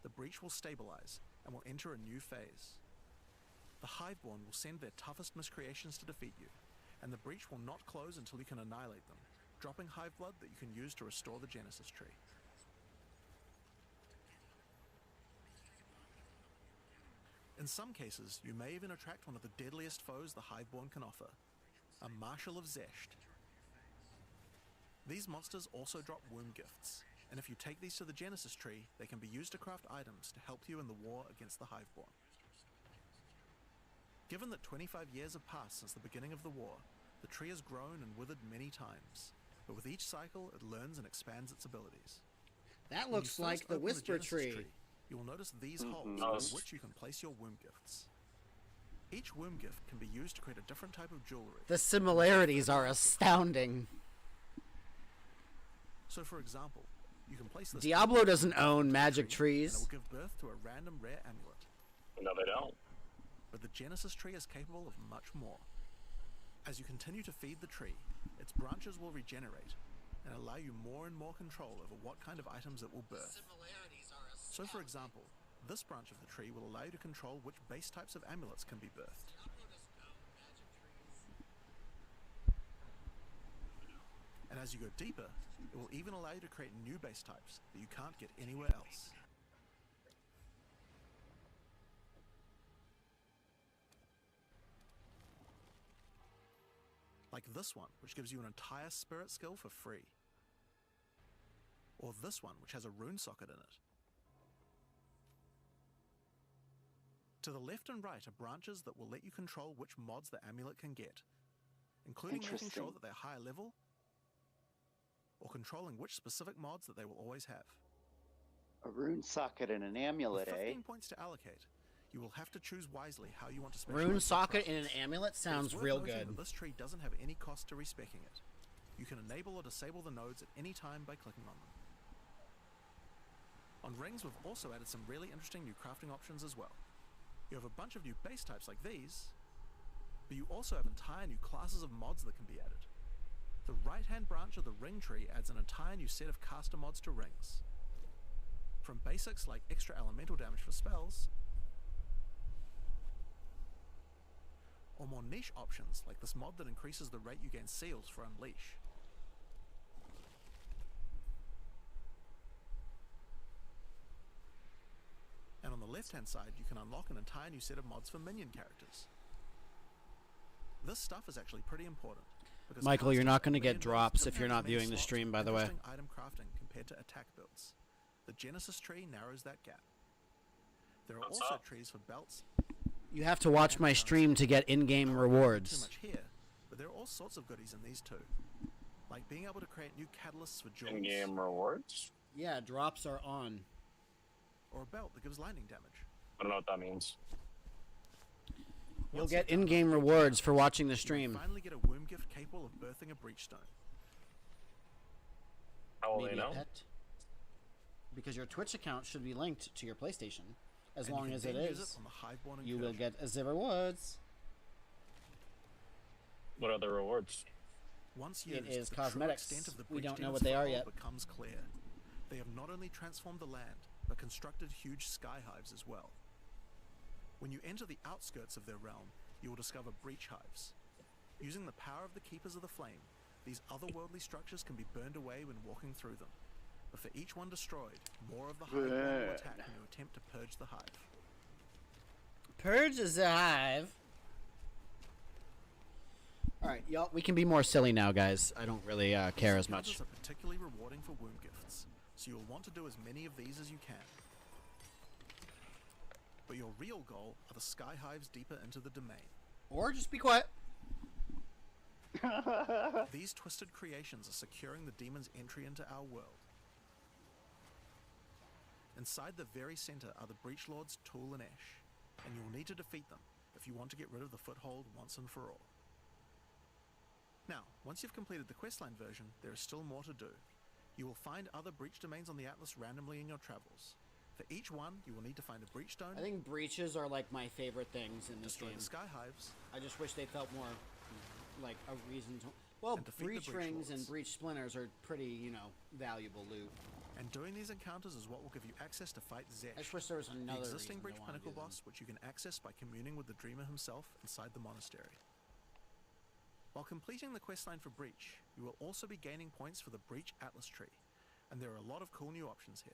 the breach will stabilize and will enter a new phase. The Hiveborn will send their toughest miscreations to defeat you, and the breach will not close until you can annihilate them, dropping Hive Blood that you can use to restore the Genesis Tree. In some cases, you may even attract one of the deadliest foes the Hiveborn can offer, a Marshal of Zesht. These monsters also drop womb gifts, and if you take these to the Genesis Tree, they can be used to craft items to help you in the war against the Hiveborn. Given that 25 years have passed since the beginning of the war, the tree has grown and withered many times, but with each cycle it learns and expands its abilities. That When you looks first like the open Whisper Genesis tree. you will notice these holes Nice. in which you can place your womb gifts. Each womb gift can be used to create a different type of jewelry. The similarities are astounding. So for example, you can place this Diablo doesn't own magic tree, trees. and it will give birth to a random rare amulet. No, they don't. But the Genesis tree is capable of much more. As you continue to feed the tree, its branches will regenerate and allow you more and more control over what kind of items it will birth. So for example, this branch of the tree will allow you to control which base types of amulets can be birthed. And as you go deeper, it will even allow you to create new base types that you can't get anywhere else. Like this one, which gives you an entire spirit skill for free. Or this one, which has a rune socket in it. To the left and right are branches that will let you control which mods the amulet can get, including making sure Interesting. that they're higher level, or controlling which specific mods that they will always have. A rune socket and an With amulet, 15 eh? points to allocate, you will have to choose wisely how you want to specialize Rune your socket crafts. and an amulet It's sounds worth real noting good. that this tree doesn't have any cost to respecking it. You can enable or disable the nodes at any time by clicking on them. On rings, we've also added some really interesting new crafting options as well. You have a bunch of new base types like these, but you also have entire new classes of mods that can be added. The right-hand branch of the ring tree adds an entire new set of caster mods to rings. From basics like extra elemental damage for spells, or more niche options like this mod that increases the rate you gain seals for Unleash. And on the left-hand side, you can unlock an entire new set of mods for minion characters. This stuff is actually pretty important. Because Michael, you're casting not gonna and get minion drops builds if don't you're have not many viewing the slots stream, for by the way. interesting item crafting compared to attack builds. The Genesis tree narrows that gap. There are What's also up? trees for belts. You have to watch my stream to get in-game I won't go into rewards. Too much here, but there are all sorts of goodies in these too, like being able to create new catalysts for jewels, In-game rewards? Yeah, drops are on. or a belt that gives lightning damage. I don't know what that means. You'll Once get you've done in-game that, rewards for watching the you stream. will finally get a womb gift capable of birthing a breachstone. How will they Maybe a know? pet. Because your Twitch account should be linked to your PlayStation. As and long you can as it then use is, on the Hiveborn you will incursion. get the rewards. What other rewards? Once It used, is the true cosmetics. extent of the We breach don't know demon's what they are foothold yet. becomes clear. They have not only transformed the land, but constructed huge sky hives as well. When you enter the outskirts of their realm, you will discover breach hives. Using the power of the Keepers of the Flame, these otherworldly structures can be burned away when walking through them. But for each one destroyed, more of the hive will attack when you attempt to purge the hive. Purge the hive. Alright, y'all, we can be more silly now, guys. I don't really care as much. Encounters are particularly rewarding for womb gifts, so you'll want to do as many of these as you can. But your real goal are the sky hives deeper into the domain. Or just be quiet. These twisted creations are securing the demon's entry into our world. Inside the very center are the Breach Lords Tool and Ash, and you will need to defeat them if you want to get rid of the foothold once and for all. Now, once you've completed the questline version, there is still more to do. You will find other breach domains on the Atlas randomly in your travels. For each one, you will need to find a breach stone, I think breaches are like my favorite things in this destroy game. the sky hives, I just wish they felt more like a reason to. Well, And defeat the breach breach rings and lords. breach splinters are pretty, valuable loot. and doing these encounters is what will give you access to fight Zesh, I just wish there was the another existing reason breach to wanna pinnacle do them. boss, which you can access by communing with the Dreamer himself inside the monastery. While completing the questline for Breach, you will also be gaining points for the Breach Atlas tree, and there are a lot of cool new options here.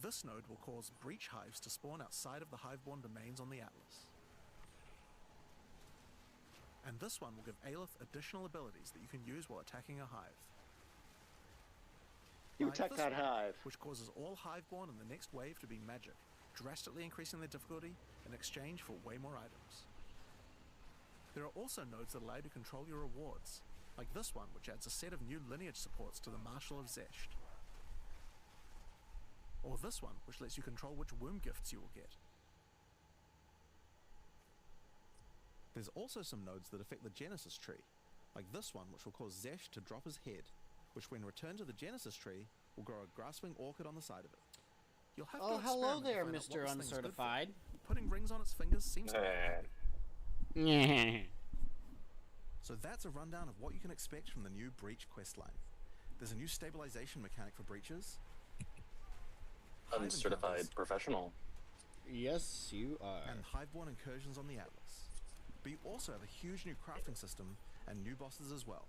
This node will cause breach hives to spawn outside of the Hiveborn domains on the Atlas. And this one will give Aelith additional abilities that you can use while attacking a hive. You Like attack this that one, hive. which causes all Hiveborn in the next wave to be magic, drastically increasing their difficulty in exchange for way more items. There are also nodes that allow you to control your rewards, like this one, which adds a set of new lineage supports to the Marshal of Zesht. Or this one, which lets you control which womb gifts you will get. There's also some nodes that affect the Genesis tree, like this one which will cause Zesh to drop his head, which when returned to the Genesis tree will grow a grasping orchid on the side of it. You'll have Oh, to hello experiment to there, find out what Mr. this thing's good for. Uncertified. Putting rings on its fingers seems to make it happy. So that's a rundown of what you can expect from the new Breach questline. There's a new stabilization mechanic for breaches, Uncertified professional. Yes, you are. and hiveborn incursions on the Atlas. But you also have a huge new crafting system and new bosses as well.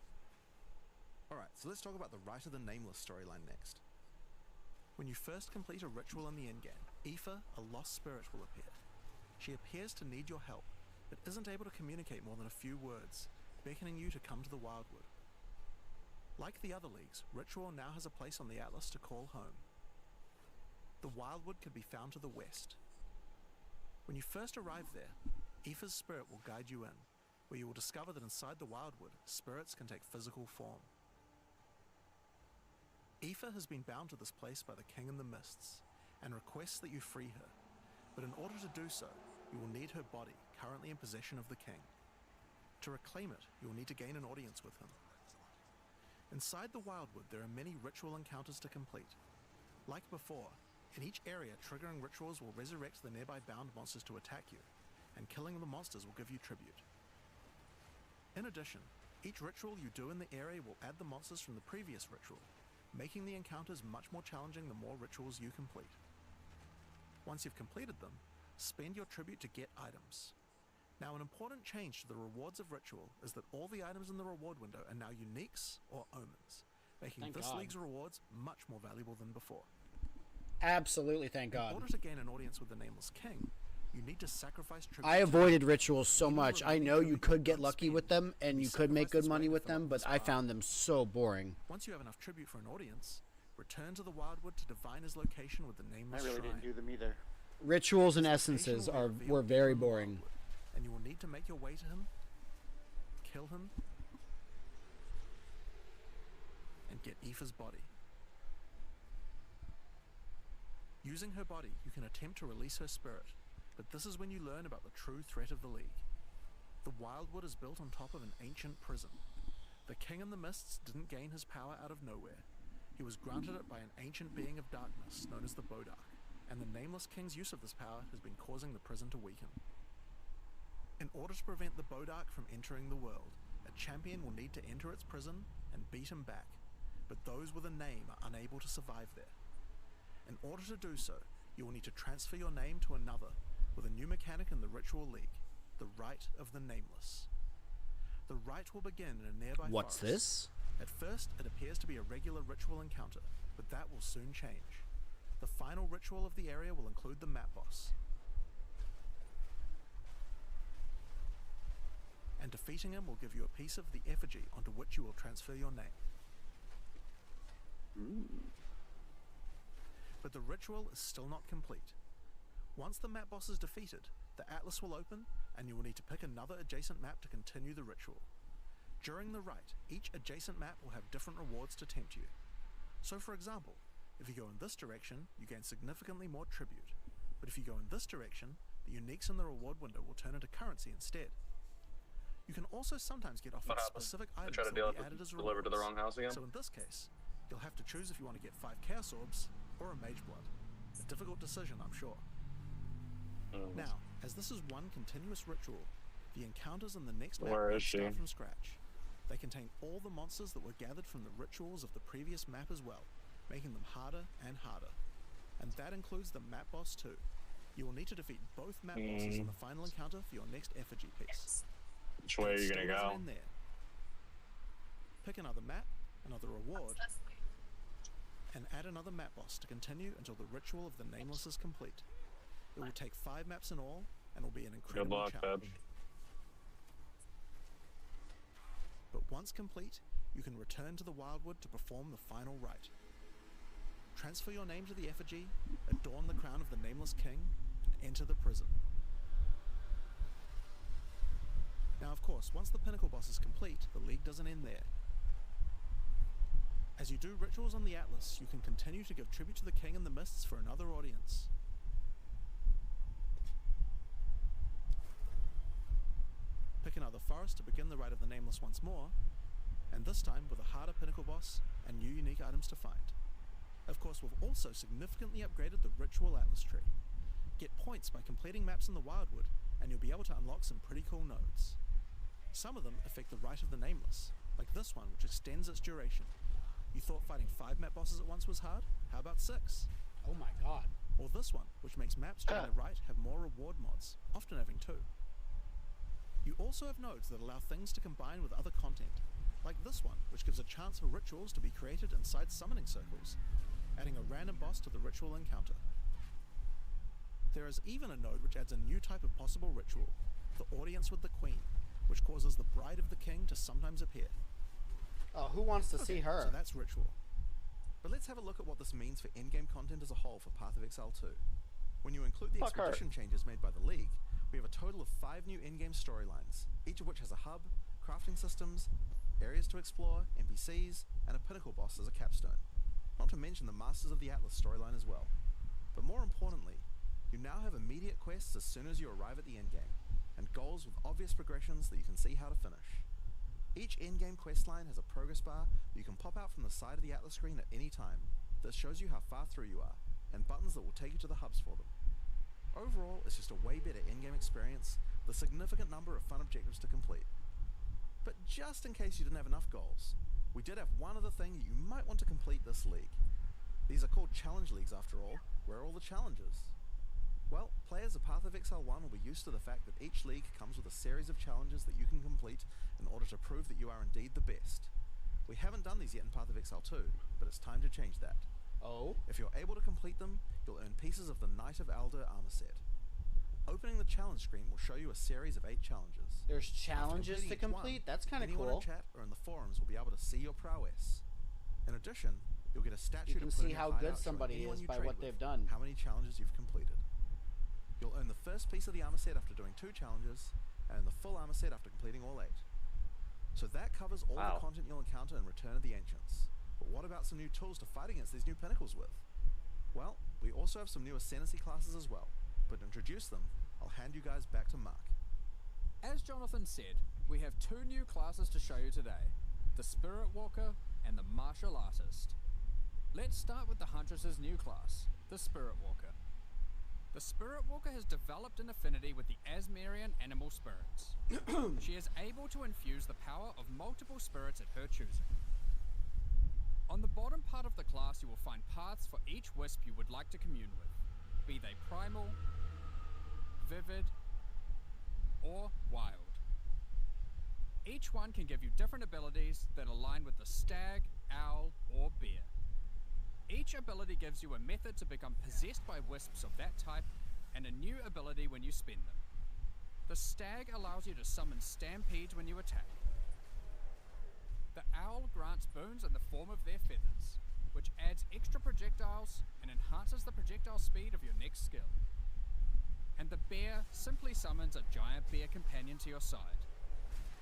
Alright, so let's talk about the Rite of the Nameless storyline next. When you first complete a ritual in the endgame, Aoife, a lost spirit, will appear. She appears to need your help, but isn't able to communicate more than a few words, beckoning you to come to the Wildwood. Like the other leagues, Ritual now has a place on the Atlas to call home. The Wildwood can be found to the west. When you first arrive there, Aoife's spirit will guide you in, where you will discover that inside the Wildwood, spirits can take physical form. Aoife has been bound to this place by the King in the Mists, and requests that you free her, but in order to do so, you will need her body, currently in possession of the King. To reclaim it, you will need to gain an audience with him. Inside the Wildwood, there are many ritual encounters to complete. Like before, in each area, triggering rituals will resurrect the nearby bound monsters to attack you, and killing the monsters will give you tribute. In addition, each ritual you do in the area will add the monsters from the previous ritual, making the encounters much more challenging the more rituals you complete. Once you've completed them, spend your tribute to get items. Now, an important change to the rewards of Ritual is that all the items in the reward window are now uniques or omens, making Thank this God. league's rewards much more valuable than before. Absolutely, thank In God. order to gain an audience with the Nameless King, you need to sacrifice tribute. I avoided rituals so much. I know you could get lucky with them, and you could make good money with them, but I found them so boring. Once you have enough tribute for an audience, return to the Wildwood to divine his location with the I Nameless really Shrine. didn't do them either. Rituals and This location essences will be are revealed were very in the boring. Wildwood, and you will need to make your way to him, kill him, and get Aoife's body. Using her body, you can attempt to release her spirit, but this is when you learn about the true threat of the League. The Wildwood is built on top of an ancient prison. The King in the Mists didn't gain his power out of nowhere. He was granted it by an ancient being of darkness known as the Bodark, and the Nameless King's use of this power has been causing the prison to weaken. In order to prevent the Bodark from entering the world, a champion will need to enter its prison and beat him back, but those with a name are unable to survive there. In order to do so, you will need to transfer your name to another with a new mechanic in the Ritual League, the Rite of the Nameless. The rite will begin in a nearby What's forest. this? At first, it appears to be a regular ritual encounter, but that will soon change. The final ritual of the area will include the map boss, and defeating him will give you a piece of the effigy onto which you will transfer your name. But the ritual is still not complete. Once the map boss is defeated, the Atlas will open, and you will need to pick another adjacent map to continue the ritual. During the rite, each adjacent map will have different rewards to tempt you. So for example, if you go in this direction, you gain significantly more tribute. But if you go in this direction, the uniques in the reward window will turn into currency instead. You can also sometimes get offered What happens? specific They items try to that will be deal added as deliver to the rewards. wrong house again? So in this case, you'll have to choose if you want to get 5 Chaos Orbs or a Mage Blood. A difficult decision, I'm sure. Now, as this is one continuous ritual, the encounters in the next map Where won't is she? start from scratch. They contain all the monsters that were gathered from the rituals of the previous map as well, making them harder and harder. And that includes the map boss too. You will need to defeat both map bosses in the final encounter for your next effigy piece. Which way are It you still gonna doesn't go? end there. Pick another map, another reward, and add another map boss to continue until the ritual of the Nameless is complete. It will take 5 maps in all, and will be an Good incredible luck, challenge. Peb. But once complete, you can return to the Wildwood to perform the final rite. Transfer your name to the effigy, adorn the crown of the Nameless King, and enter the prison. Now of course, once the Pinnacle boss is complete, the League doesn't end there. As you do rituals on the Atlas, you can continue to give tribute to the King in the Mists for another audience. taken out of the forest to begin the Rite of the Nameless once more, and this time with a harder pinnacle boss and new unique items to find. Of course, we've also significantly upgraded the Ritual Atlas tree. Get points by completing maps in the Wildwood, and you'll be able to unlock some pretty cool nodes. Some of them affect the Rite of the Nameless, like this one, which extends its duration. You thought fighting 5 map bosses at once was hard? How about 6? Oh my god. Or this one, which makes maps during the Rite have more reward mods, often having 2. You also have nodes that allow things to combine with other content, like this one, which gives a chance for rituals to be created inside summoning circles, adding a random boss to the ritual encounter. There is even a node which adds a new type of possible ritual, the Audience with the Queen, which causes the Bride of the King to sometimes appear. Oh, who wants to see her? So that's ritual. But let's have a look at what this means for in-game content as a whole for Path of Exile 2. When you include the Fuck her. expedition changes made by the League, we have a total of 5 new in-game storylines, each of which has a hub, crafting systems, areas to explore, NPCs, and a pinnacle boss as a capstone. Not to mention the Masters of the Atlas storyline as well. But more importantly, you now have immediate quests as soon as you arrive at the endgame, and goals with obvious progressions that you can see how to finish. Each in-game questline has a progress bar that you can pop out from the side of the Atlas screen at any time that shows you how far through you are, and buttons that will take you to the hubs for them. Overall, it's just a way better in-game experience with a significant number of fun objectives to complete. But just in case you didn't have enough goals, we did have one other thing that you might want to complete this league. These are called challenge leagues after all. Where are all the challenges? Well, players of Path of Exile 1 will be used to the fact that each league comes with a series of challenges that you can complete in order to prove that you are indeed the best. We haven't done these yet in Path of Exile 2, but it's time to change that. Oh? If you're able to complete them, you'll earn pieces of the Knight of Alder armor set. Opening the challenge screen will show you a series of 8 challenges. There's After challenges to completing each one, complete? That's kind of anyone cool. in chat or in the forums will be able to see your prowess. In addition, you'll get a statue You to can put see in your how hideout good showing somebody anyone is you by trade what with they've done. how many challenges you've completed. You'll earn the first piece of the armor set after doing 2 challenges, and the full armor set after completing all 8. So that covers all Wow. the content you'll encounter in Return of the Ancients. But what about some new tools to fight against these new pinnacles with? Well, we also have some new Ascendancy classes as well, but to introduce them, I'll hand you guys back to Mark. As Jonathan said, we have 2 new classes to show you today, the Spirit Walker and the Martial Artist. Let's start with the Huntress's new class, the Spirit Walker. The Spirit Walker has developed an affinity with the Asmerian animal spirits. She is able to infuse the power of multiple spirits at her choosing. On the bottom part of the class you will find paths for each wisp you would like to commune with, be they primal, vivid, or wild. Each one can give you different abilities that align with the stag, owl, or bear. Each ability gives you a method to become possessed by wisps of that type, and a new ability when you spend them. The stag allows you to summon stampedes when you attack. The owl grants boons in the form of their feathers, which adds extra projectiles and enhances the projectile speed of your next skill. And the bear simply summons a giant bear companion to your side.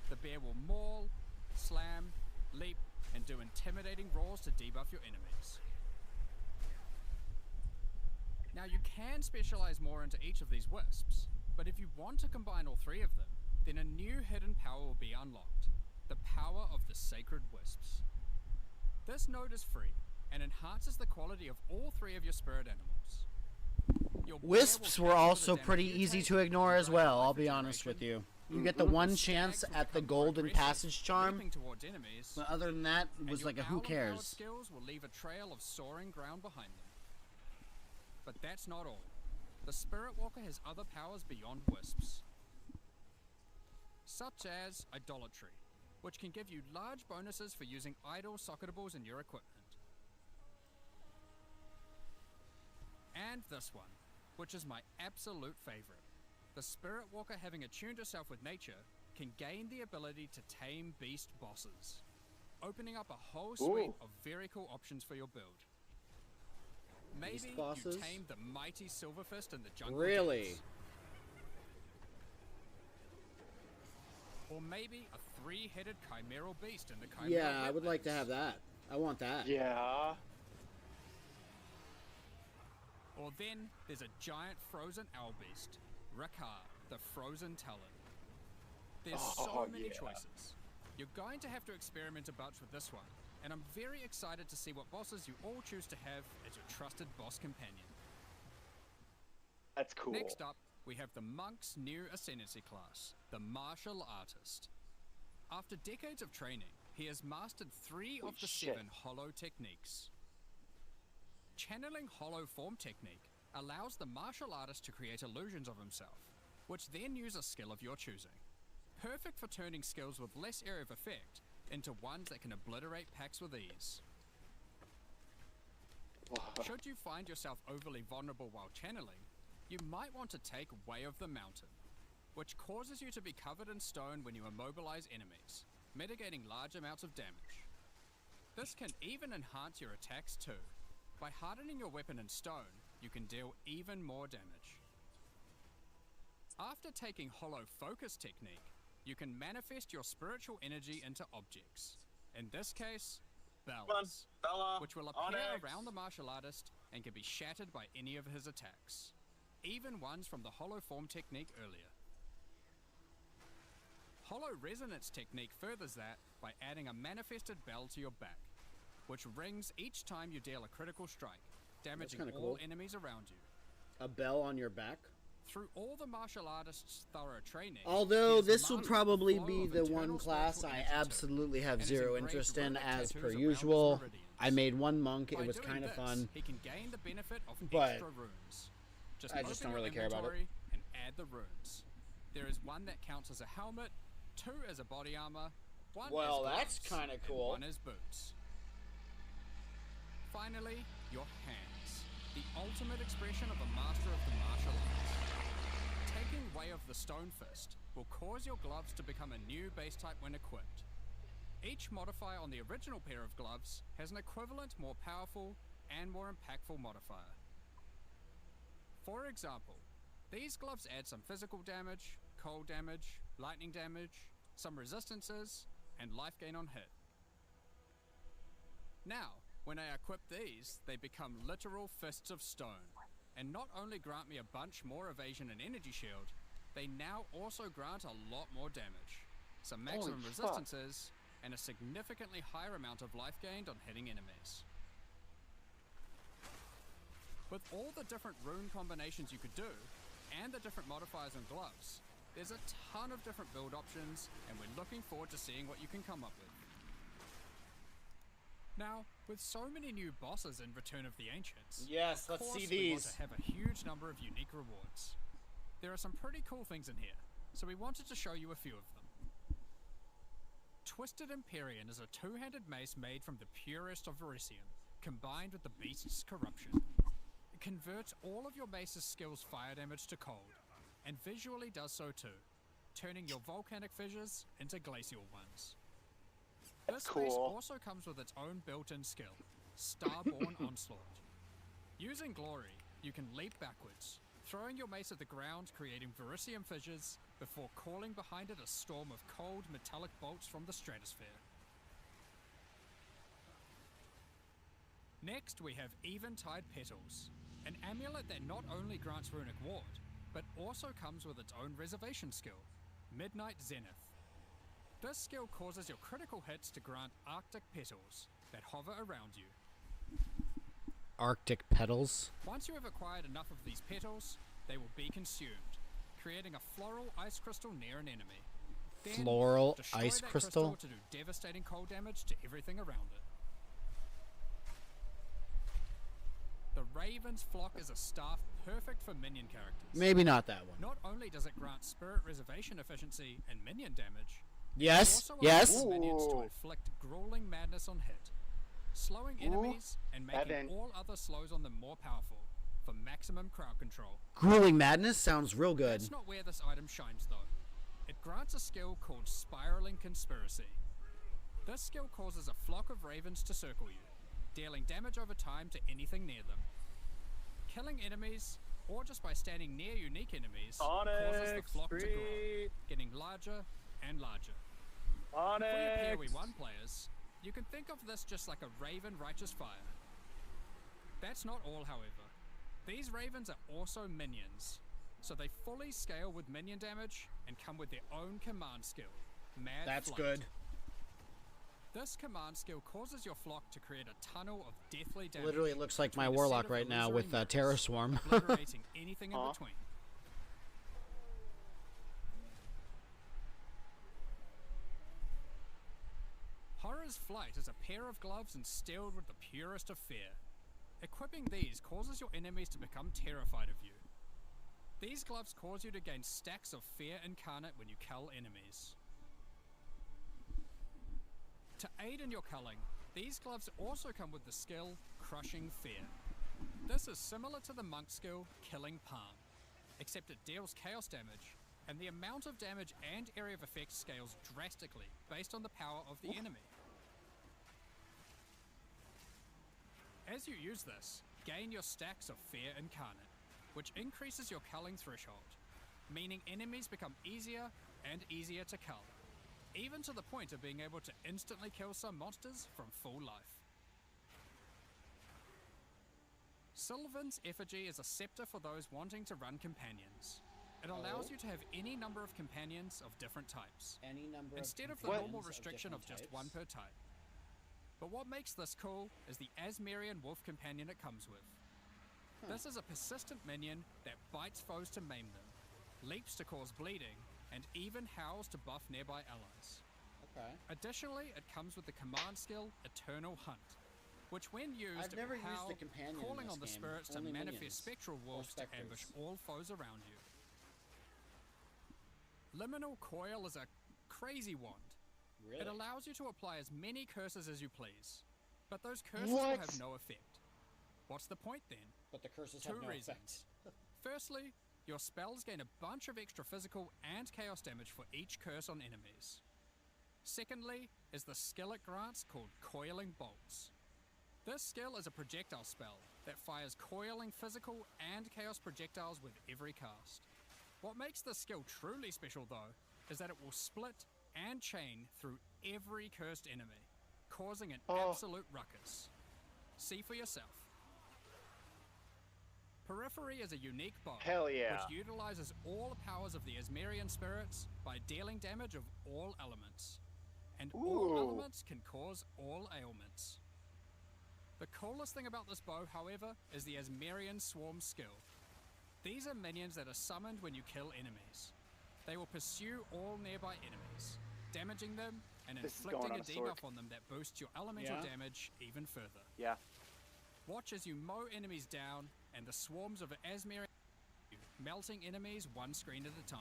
The bear will maul, slam, leap, and do intimidating roars to debuff your enemies. Now you can specialize more into each of these wisps, but if you want to combine all 3 of them, then a new hidden power will be unlocked, the power of the Sacred Wisps. This node is free, and enhances the quality of all 3 of your spirit animals. Your bear will Wisps were cancel the also damage pretty you easy take to ignore and as gain well, life I'll be honest regeneration. with you. You get the one The chance stags will at the become more golden aggressive, passage charm, leaping towards enemies, but other than that, it and was your like a who owl-empowered cares. skills will leave a trail of soaring ground behind them. But that's not all. The Spirit Walker has other powers beyond wisps, such as idolatry, which can give you large bonuses for using idol socketables in your equipment. And this one, which is my absolute favorite. The Spirit Walker, having attuned herself with nature, can gain the ability to tame beast bosses, opening up a whole suite of very cool options for your build. Maybe you bosses? tame the mighty Silverfist in the jungle. Really? dance. Or maybe a 3-headed chimeral beast in the chimeral. Yeah, I would like to wetlands. have that. I want that. Yeah. Or then there's a giant frozen owl beast, Rakar, the Frozen Talon. There's Oh, so many yeah. choices. You're going to have to experiment a bunch with this one, and I'm very excited to see what bosses you all choose to have as your trusted boss companion. That's cool. Next up, we have the Monk's new Ascendancy class, the Martial Artist. After decades of training, he has mastered 3 Holy of the shit. 7 Hollow techniques. Channeling Hollow Form technique allows the martial artist to create illusions of himself, which then use a skill of your choosing. Perfect for turning skills with less area of effect into ones that can obliterate packs with ease. Whoa. Should you find yourself overly vulnerable while channeling, you might want to take Way of the Mountain, which causes you to be covered in stone when you immobilize enemies, mitigating large amounts of damage. This can even enhance your attacks too. By hardening your weapon in stone, you can deal even more damage. After taking Hollow Focus technique, you can manifest your spiritual energy into objects. In this case, bells, which will appear around the martial artist and can be shattered by any of his attacks, even ones from the Hollow Form technique earlier. Hollow Resonance technique furthers that by adding a manifested bell to your back, which rings each time you deal a critical strike, damaging kinda all cool. enemies around you. A bell on your back. Through all the martial artist's thorough training, Although he has this will mastered probably the flow be of the internal one class spiritual I energy to it, absolutely have and has zero engraved interest in, runic as per tattoos around his usual. meridians. I made one monk. By It was doing kind of this, fun. He can gain the benefit of But extra runes. I just open don't your really care about it. inventory and add the runes. There is one that counts as a helmet, 2 as a body armor, 1 Well, as that's gloves, kinda and cool. 1 as boots. Finally, your hands, the ultimate expression of a master of the martial arts. Taking Way of the Stone Fist will cause your gloves to become a new base type when equipped. Each modifier on the original pair of gloves has an equivalent, more powerful, and more impactful modifier. For example, these gloves add some physical damage, cold damage, lightning damage, some resistances, and life gain on hit. Now, when I equip these, they become literal fists of stone, and not only grant me a bunch more evasion and energy shield, they now also grant a lot more damage, some maximum Holy fuck. resistances, and a significantly higher amount of life gained on hitting enemies. With all the different rune combinations you could do, and the different modifiers and gloves, there's a ton of different build options, and we're looking forward to seeing what you can come up with. Now, with so many new bosses in Return of the Ancients, Yes, of let's see course we want these. to have a huge number of unique rewards. There are some pretty cool things in here, so we wanted to show you a few of them. Twisted Empyrean is a 2-handed mace made from the purest of Verisium, combined with the beast's corruption. It converts all of your mace's skills fire damage to cold, and visually does so too, turning your volcanic fissures into glacial ones. This mace cool. also comes with its own built-in skill, Starborn Onslaught. Using Glory, you can leap backwards, throwing your mace at the ground, creating Verisium fissures, before calling behind it a storm of cold metallic bolts from the stratosphere. Next, we have Eventide Petals, an amulet that not only grants runic ward, but also comes with its own reservation skill, Midnight Zenith. This skill causes your critical hits to grant Arctic petals that hover around you. Arctic petals. Once you have acquired enough of these petals, they will be consumed, creating a floral ice crystal near an enemy. Then, Floral destroy ice that crystal? to do devastating cold damage to everything around it. The Raven's Flock is a staff perfect for minion characters. Maybe not that one. Not only does it grant spirit reservation efficiency and minion damage, Yes, it also yes. allows minions to Ooh. inflict grueling madness on hit, slowing enemies and making Evan. all other slows on them more powerful for maximum crowd control. Grueling Madness sounds real good. That's not where this item shines though. It grants a skill called Spiraling Conspiracy. This skill causes a flock of ravens to circle you, dealing damage over time to anything near them. Killing enemies, or just by standing near unique enemies, causes the flock to grow, getting larger and larger. For your PoE1 players, you can think of this just like a Raven Righteous Fire. That's not all, however. These ravens are also minions, so they fully scale with minion damage and come with their own command skill, Mad That's Flight. good. This command skill causes your flock to create a tunnel of deathly damage. Literally, it looks like my between the warlock set of right now illusory with mirrors, Terror Swarm. obliterating anything in between. Horror's Flight is a pair of gloves instilled with the purest of fear. Equipping these causes your enemies to become terrified of you. These gloves cause you to gain stacks of fear incarnate when you cull enemies. To aid in your culling, these gloves also come with the skill Crushing Fear. This is similar to the monk skill Killing Palm, except it deals chaos damage, and the amount of damage and area of effect scales drastically based on the power of the enemy. As you use this, gain your stacks of Fear Incarnate, which increases your culling threshold, meaning enemies become easier and easier to cull, even to the point of being able to instantly kill some monsters from full life. Sylvan's Effigy is a scepter for those wanting to run companions. It allows you to have any number of companions of different types, Any number instead of the companions normal restriction of different just types. one per type. But what makes this cool is the Asmerian wolf companion it comes with. This is a persistent minion that bites foes to maim them, leaps to cause bleeding, and even howls to buff nearby allies. Okay. Additionally, it comes with the command skill Eternal Hunt, which when used, I've it never will used howl, the companion in calling this on the game, spirits to only manifest minions spectral or wolves to ambush specters. all foes around you. Liminal Coil is a crazy wand. Really? It allows you to apply as many curses as you please, but those curses What? will have no effect. What's the point then? But the curses Two have no reasons. effect. Firstly, your spells gain a bunch of extra physical and chaos damage for each curse on enemies. Secondly, is the skill it grants called Coiling Bolts. This skill is a projectile spell that fires coiling physical and chaos projectiles with every cast. What makes this skill truly special though, is that it will split and chain through every cursed enemy, causing an absolute ruckus. See for yourself. Periphery is a unique bow, Hell yeah. which utilizes all the powers of the Asmerian spirits by dealing damage of all elements. And all Ooh. elements can cause all ailments. The coolest thing about this bow, however, is the Asmerian Swarm skill. These are minions that are summoned when you kill enemies. They will pursue all nearby enemies, damaging them and This is inflicting going a on a sword. debuff on them that boosts your elemental Yeah. damage even further. Yeah. Watch as you mow enemies down and the swarms of Asmerian melting enemies one screen at a time.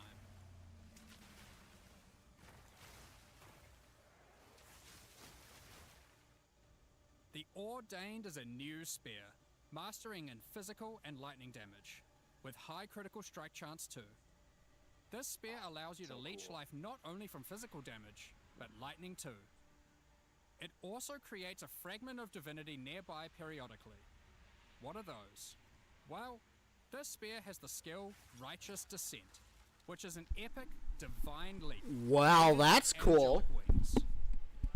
The Ordained is a new spear, mastering in physical and lightning damage, with high critical strike chance too. This spear allows you to leech life not only from physical damage, but lightning too. It also creates a fragment of divinity nearby periodically. What are those? Well, this spear has the skill Righteous Descent, which is an epic divine leap. Wow, with that's cool. angelic wings.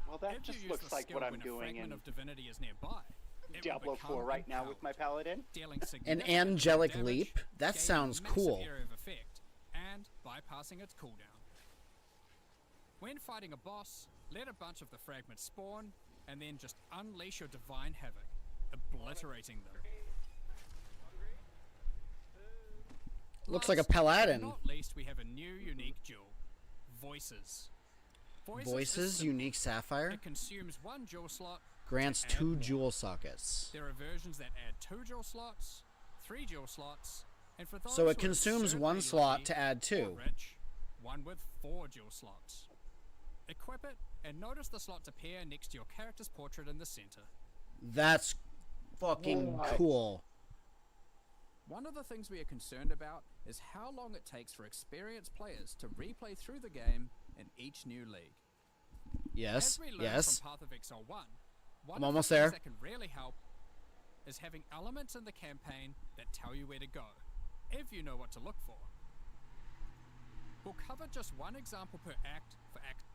Well, that If you just use looks the like skill what I'm when a doing fragment in of divinity is nearby, it will Diablo become 4 right now with my empowered, paladin. dealing An significant angelic damage, leap? That gaining sounds massive cool. area of effect, and bypassing its cooldown. When fighting a boss, let a bunch of the fragments spawn, and then just unleash your divine havoc, obliterating them. Looks like a Last, paladin. but not least, we have a new unique jewel, Voices. Voices, is unique sapphire. It consumes one jewel slot. Grants to add 2 more. jewel sockets. There are versions that add 2 jewel slots, 3 jewel slots, and for those So who it are consumes absurdly 1 slot lucky to add or 2. rich, one with 4 jewel slots. Equip it, and notice the slots appear next to your character's portrait in the center. That's fucking What? cool. One of the things we are concerned about is how long it takes for experienced players to replay through the game in each new league. Yes, As we learned yes. from Path of Exile 1, one I'm of almost the things there. that can really help is having elements in the campaign that tell you where to go, if you know what to look for. We'll cover just one example per act for act,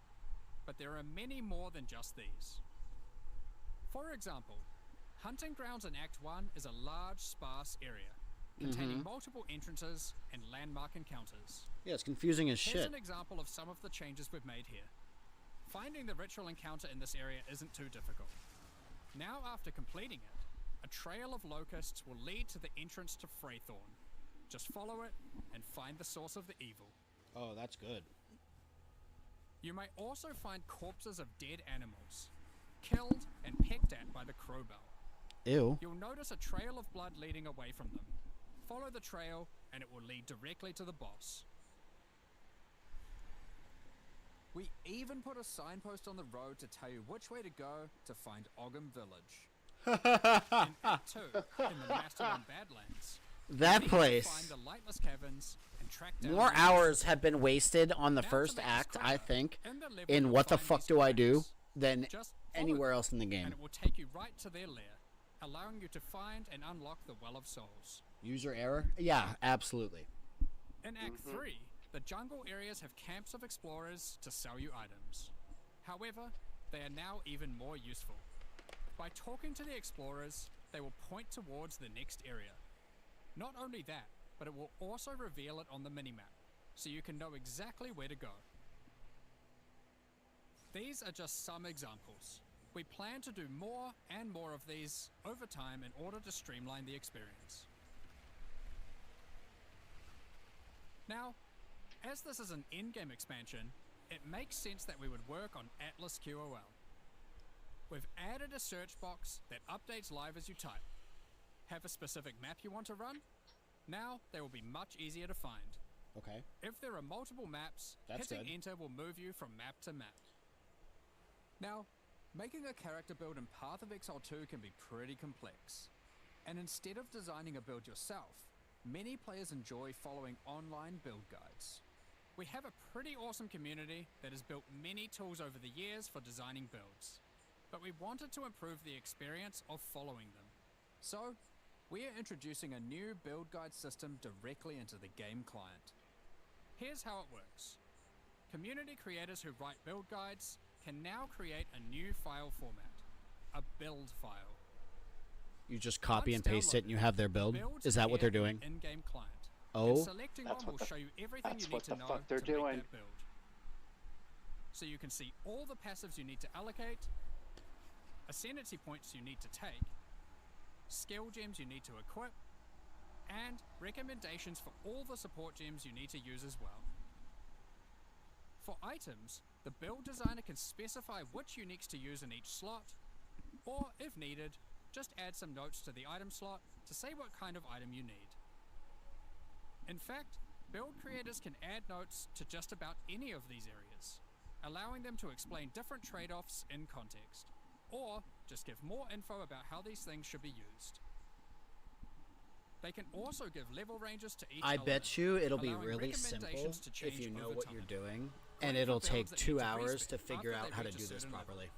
but there are many more than just these. For example, Hunting Grounds in Act 1 is a large, sparse area. containing multiple entrances and landmark encounters. Yeah, it's confusing as Here's shit. an example of some of the changes we've made here. Finding the ritual encounter in this area isn't too difficult. Now, after completing it, a trail of locusts will lead to the entrance to Freythorn. Just follow it and find the source of the evil. Oh, that's good. You may also find corpses of dead animals, killed and pecked at by the crowbell. Ew. You'll notice a trail of blood leading away from them. Follow the trail and it will lead directly to the boss. We even put a signpost on the road to tell you which way to go to find Ogham Village. In Act 2, in the Mastodon Badlands, That you place. find the Lightless Caverns and track down More the hours have been wasted on the Now first to the act, I Exile. think, In the level in you'll what the find fuck these do I do, tracks. than Just follow anywhere them, else in the game. and it will take you right to their lair, allowing you to find and unlock the Well of Souls. User error? Yeah, absolutely. In Act 3, the jungle areas have camps of explorers to sell you items. However, they are now even more useful. By talking to the explorers, they will point towards the next area. Not only that, but it will also reveal it on the minimap, so you can know exactly where to go. These are just some examples. We plan to do more and more of these over time in order to streamline the experience. Now, as this is an in-game expansion, it makes sense that we would work on Atlas QOL. We've added a search box that updates live as you type. Have a specific map you want to run? Now they will be much easier to find. Okay. If there are multiple maps, That's hitting good. enter will move you from map to map. Now, making a character build in Path of Exile 2 can be pretty complex. And instead of designing a build yourself, many players enjoy following online build guides. We have a pretty awesome community that has built many tools over the years for designing builds, but we wanted to improve the experience of following them. So, we are introducing a new build guide system directly into the game client. Here's how it works. Community creators who write build guides can now create a new file format, a build file. You just copy Once and paste it and you have their build? builds Is that what they're appear doing? in the in-game client. Oh? And selecting That's one what will the- show you everything that's you need what to the know fuck they're to make doing. that build. So you can see all the passives you need to allocate, ascendancy points you need to take, skill gems you need to equip, and recommendations for all the support gems you need to use as well. For items, the build designer can specify which uniques to use in each slot, or if needed, just add some notes to the item slot to say what kind of item you need. In fact, build creators can add notes to just about any of these areas, allowing them to explain different trade-offs in context, or just give more info about how these things should be used. They can also give level ranges to each I element, bet you it'll be allowing really simple recommendations to if change you know over what time. you're doing, Great and for it'll builds take that 2 need to hours respec to figure after out they how to reach a do this certain level. properly.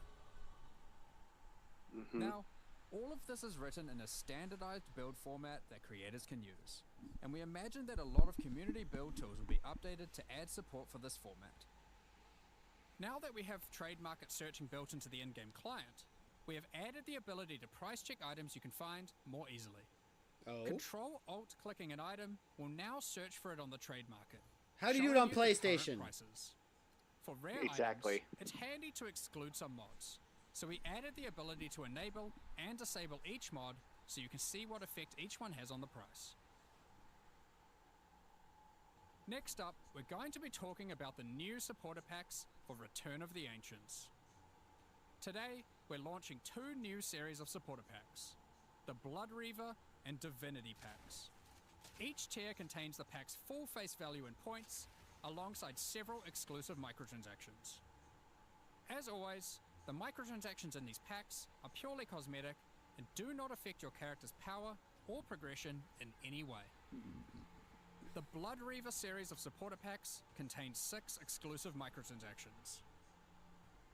Now, all of this is written in a standardized build format that creators can use, and we imagine that a lot of community build tools will be updated to add support for this format. Now that we have trade market searching built into the in-game client, we have added the ability to price check items you can find more easily. Oh? Control-Alt-clicking an item will now search for it on the trade market. How do you do showing it on the current PlayStation? prices. For rare Exactly. items, it's handy to exclude some mods, so we added the ability to enable and disable each mod so you can see what effect each one has on the price. Next up, we're going to be talking about the new supporter packs for Return of the Ancients. Today, we're launching 2 new series of supporter packs, the Blood Reaver and Divinity packs. Each tier contains the pack's full face value in points, alongside several exclusive microtransactions. As always, the microtransactions in these packs are purely cosmetic and do not affect your character's power or progression in any way. The Blood Reaver series of supporter packs contains 6 exclusive microtransactions.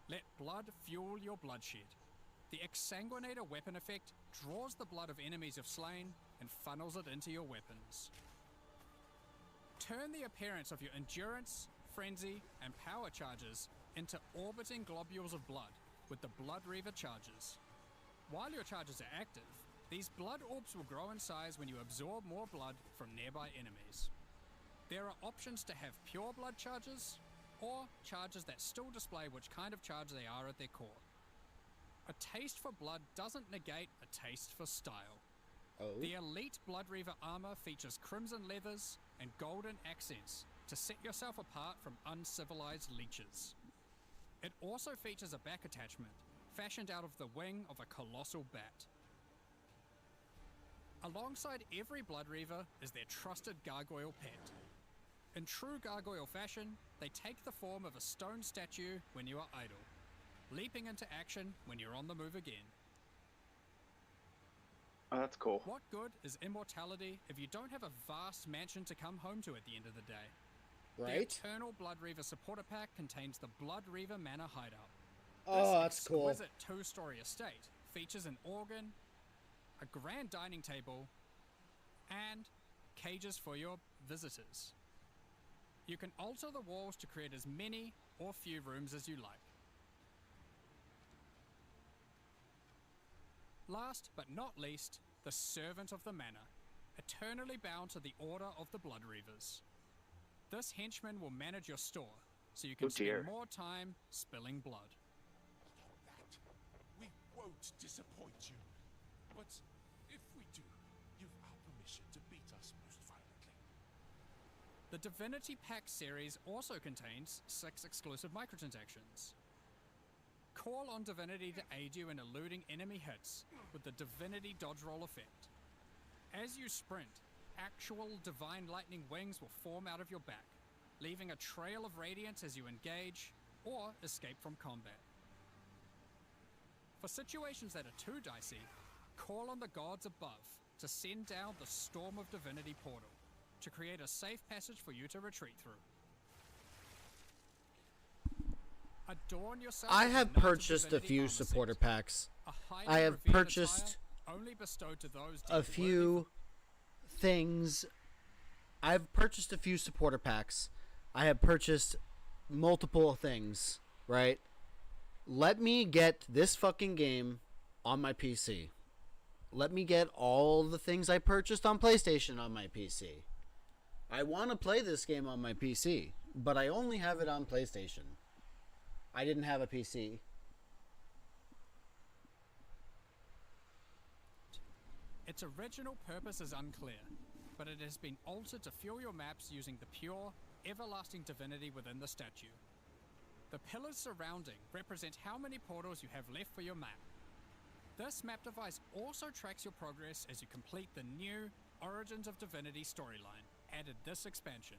Let blood fuel your bloodshed. The Exsanguinator weapon effect draws the blood of enemies you've slain and funnels it into your weapons. Turn the appearance of your endurance, frenzy, and power charges into orbiting globules of blood with the Blood Reaver charges. While your charges are active, These blood orbs will grow in size when you absorb more blood from nearby enemies. There are options to have pure blood charges, or charges that still display which kind of charge they are at their core. A taste for blood doesn't negate a taste for style. Oh. The elite Blood Reaver armor features crimson leathers and golden accents to set yourself apart from uncivilized leeches. It also features a back attachment, fashioned out of the wing of a colossal bat. Alongside every Blood Reaver is their trusted gargoyle pet. In true gargoyle fashion, they take the form of a stone statue when you are idle, leaping into action when you're on the move again. Oh, that's cool. What good is immortality if you don't have a vast mansion to come home to at the end of the day? The Right? Eternal Blood Reaver supporter pack contains the Blood Reaver Manor Hideout. Oh, This that's cool. exquisite two-story estate features an organ, a grand dining table, and cages for your visitors. You can alter the walls to create as many or few rooms as you like. Last but not least, the Servant of the Manor, eternally bound to the Order of the Blood Reavers. This henchman will manage your store, so you can Oh, dear. spend more time spilling blood. That we won't disappoint you. But if we do, you've our permission to beat us most violently. The Divinity Pack series also contains 6 exclusive microtransactions. Call on Divinity to aid you in eluding enemy hits with the Divinity Dodge Roll effect. As you sprint, actual divine lightning wings will form out of your back, leaving a trail of radiance as you engage or escape from combat. For situations that are too dicey, call on the gods above to send down the Storm of Divinity portal to create a safe passage for you to retreat through. Adorn yourself I with have the Knight of purchased a Divinity few armor supporter set, packs. a highly I have revered purchased attire only bestowed to those a deemed few things. I've purchased a few supporter packs. I have purchased multiple things, right? Let me get this fucking game on my PC. Let me get all the things I purchased on PlayStation on my PC. I want to play this game on my PC, but I only have it on PlayStation. I didn't have a PC. Its original purpose is unclear, but it has been altered to fuel your maps using the pure, everlasting divinity within the statue. The pillars surrounding represent how many portals you have left for your map. This map device also tracks your progress as you complete the new Origins of Divinity storyline, added this expansion.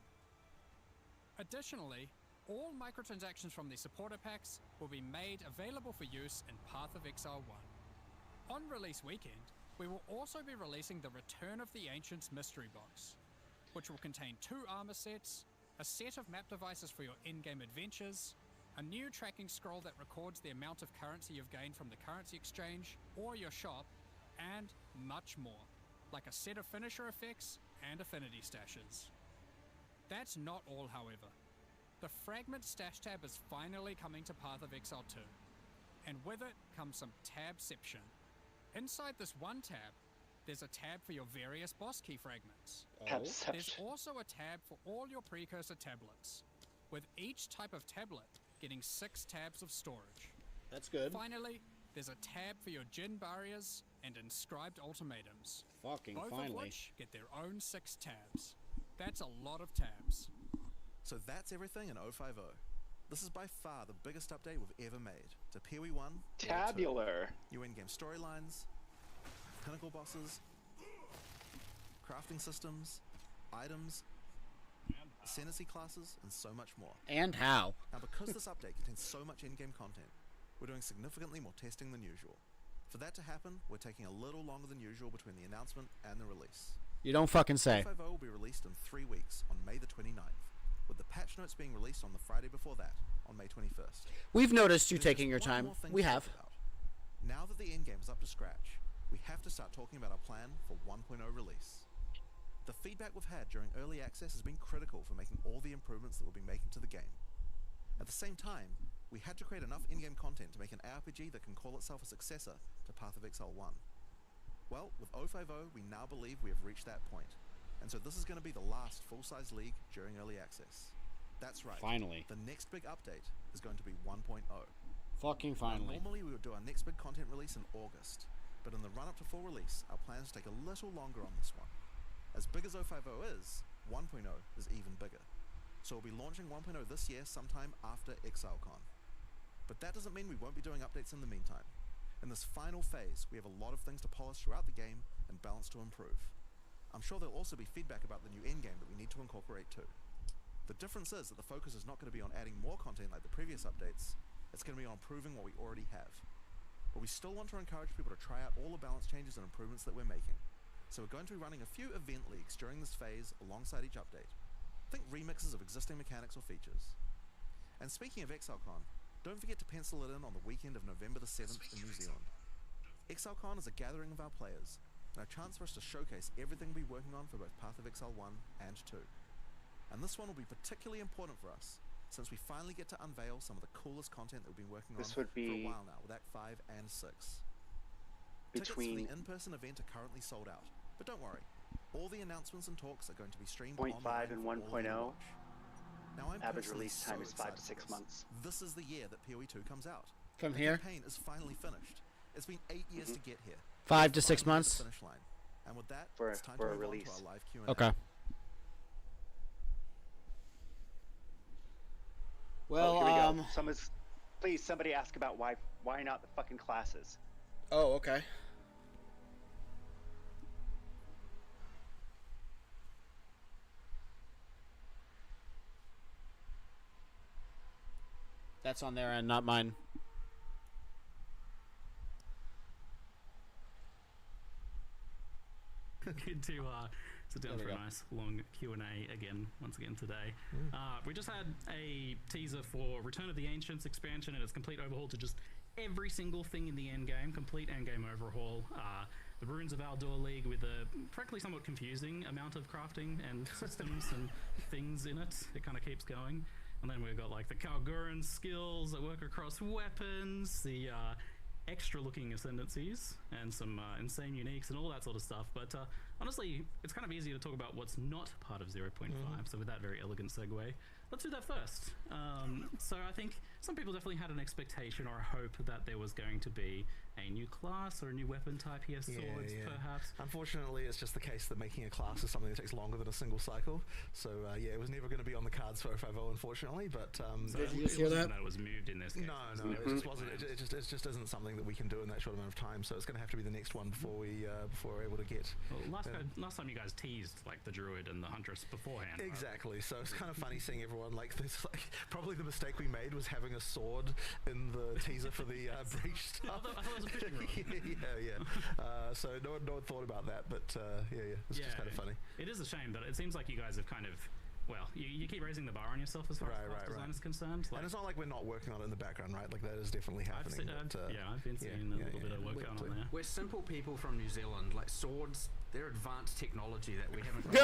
Additionally, all microtransactions from the supporter packs will be made available for use in Path of Exile 1. On release weekend, we will also be releasing the Return of the Ancients mystery box, which will contain 2 armor sets, a set of map devices for your in-game adventures, a new tracking scroll that records the amount of currency you've gained from the currency exchange or your shop, and much more, like a set of finisher effects and affinity stashes. That's not all, however. The Fragment Stash tab is finally coming to Path of Exile 2, and with it comes some tabception. Inside this one tab, there's a tab for your various boss key fragments. There's Tabception. also a tab for all your precursor tablets, with each type of tablet getting 6 tabs of storage. That's good. Finally, there's a tab for your Jin barriers and inscribed ultimatums, Fucking both of finally. which get their own 6 tabs. That's a lot of tabs. So that's everything in 050. This is by far the biggest update we've ever made to PoE 1. Law 2. Tabular. New in-game storylines, pinnacle bosses, crafting systems, items, ascendancy classes, and so much more. And how? Now, because this update contains so much in-game content, we're doing significantly more testing than usual. For that to happen, we're taking a little longer than usual between the announcement and the release. You don't fucking say. 050 will be released in 3 weeks on May the 29th, with the patch notes being released on the Friday before that, on May 21st. We've noticed you There's taking your just one time. more thing We to have. talk about. Now that the endgame is up to scratch, we have to start talking about our plan for 1.0 release. The feedback we've had during early access has been critical for making all the improvements that we'll be making to the game. At the same time, we had to create enough in-game content to make an ARPG that can call itself a successor to Path of Exile 1. Well, with 050, we now believe we have reached that point. And so this is going to be the last full-size league during early access. That's right. Finally. The next big update is going to be 1.0. Fucking finally. Now, normally we would do our next big content release in August, but in the run-up to full release, our plans take a little longer on this one. As big as 050 is, 1.0 is even bigger. So we'll be launching 1.0 this year sometime after ExileCon. But that doesn't mean we won't be doing updates in the meantime. In this final phase, we have a lot of things to polish throughout the game and balance to improve. I'm sure there'll also be feedback about the new endgame that we need to incorporate too. The difference is that the focus is not going to be on adding more content like the previous updates, it's going to be on improving what we already have. But we still want to encourage people to try out all the balance changes and improvements that we're making. So we're going to be running a few event leagues during this phase alongside each update. Think remixes of existing mechanics or features. And speaking of ExileCon, don't forget to pencil it in on the weekend of November the 7th in New Zealand. ExileCon is a gathering of our players, and a chance for us to showcase everything we'll be working on for both Path of Exile 1 and 2. And this one will be particularly important for us, since we finally get to unveil some of the coolest content that we've been working on for a while now with Act 5 and 6. Tickets for the in-person event are currently sold out, but don't worry, all the announcements and talks are going to be streamed online 0.5 and for all of you to 1.0. watch. Now, I'm Average personally release time so is 5 to excited 6 for this. months. This is the year that PoE 2 comes out. From The here? campaign is finally finished. It's been 8 years to get here. 5 to It's 6 finally at months? the finish line. And with that, For it's time a to move release. on to our live Q&A. Okay. Well, here we go. Please, somebody ask about why not the fucking classes. Oh, okay. That's on their end, not mine. Good to sit down There for we a go. nice long Q&A again, once again today. We just had a teaser for Return of the Ancients expansion and its complete overhaul to just every single thing in the endgame, complete endgame overhaul. The Runes of Aldor League with a frankly somewhat confusing amount of crafting and systems and things in it. It kind of keeps going. And then we've got like the Kalguran skills that work across weapons, the extra looking ascendancies, and some insane uniques and all that sort of stuff. But honestly, it's kind of easy to talk about what's not part of 0.5. So with that very elegant segue, let's do that first. So I think some people definitely had an expectation or a hope that there was going to be a new class or a new weapon type here, swords perhaps. Unfortunately, it's just the case that making a class is something that takes longer than a single cycle. So yeah, it was never going to be on the cards for 050, unfortunately. But So Did you it just hear wasn't that? it was moved in this case. no, It's it just wasn't. planned. It just isn't something that we can do in that short amount of time. So it's going to have to be the next one before we're able to get. Well, last time you guys teased like the druid and the huntress beforehand. right? Exactly. So it's kind of funny seeing everyone like this. Like probably the mistake we made was having a sword in the teaser for the breach I stuff. thought it was a fishing rod. So no one thought about that, but it's just kind of funny. It is a shame, but it seems like you guys have kind of, well, you keep raising the bar on yourself as far as class design is concerned. Like, And it's not like we're not working on it in the background, right? Like that is definitely I've happening. I've been seeing a little bit of work going on there. We're simple people from New Zealand. Like swords, they're advanced technology that we haven't. We're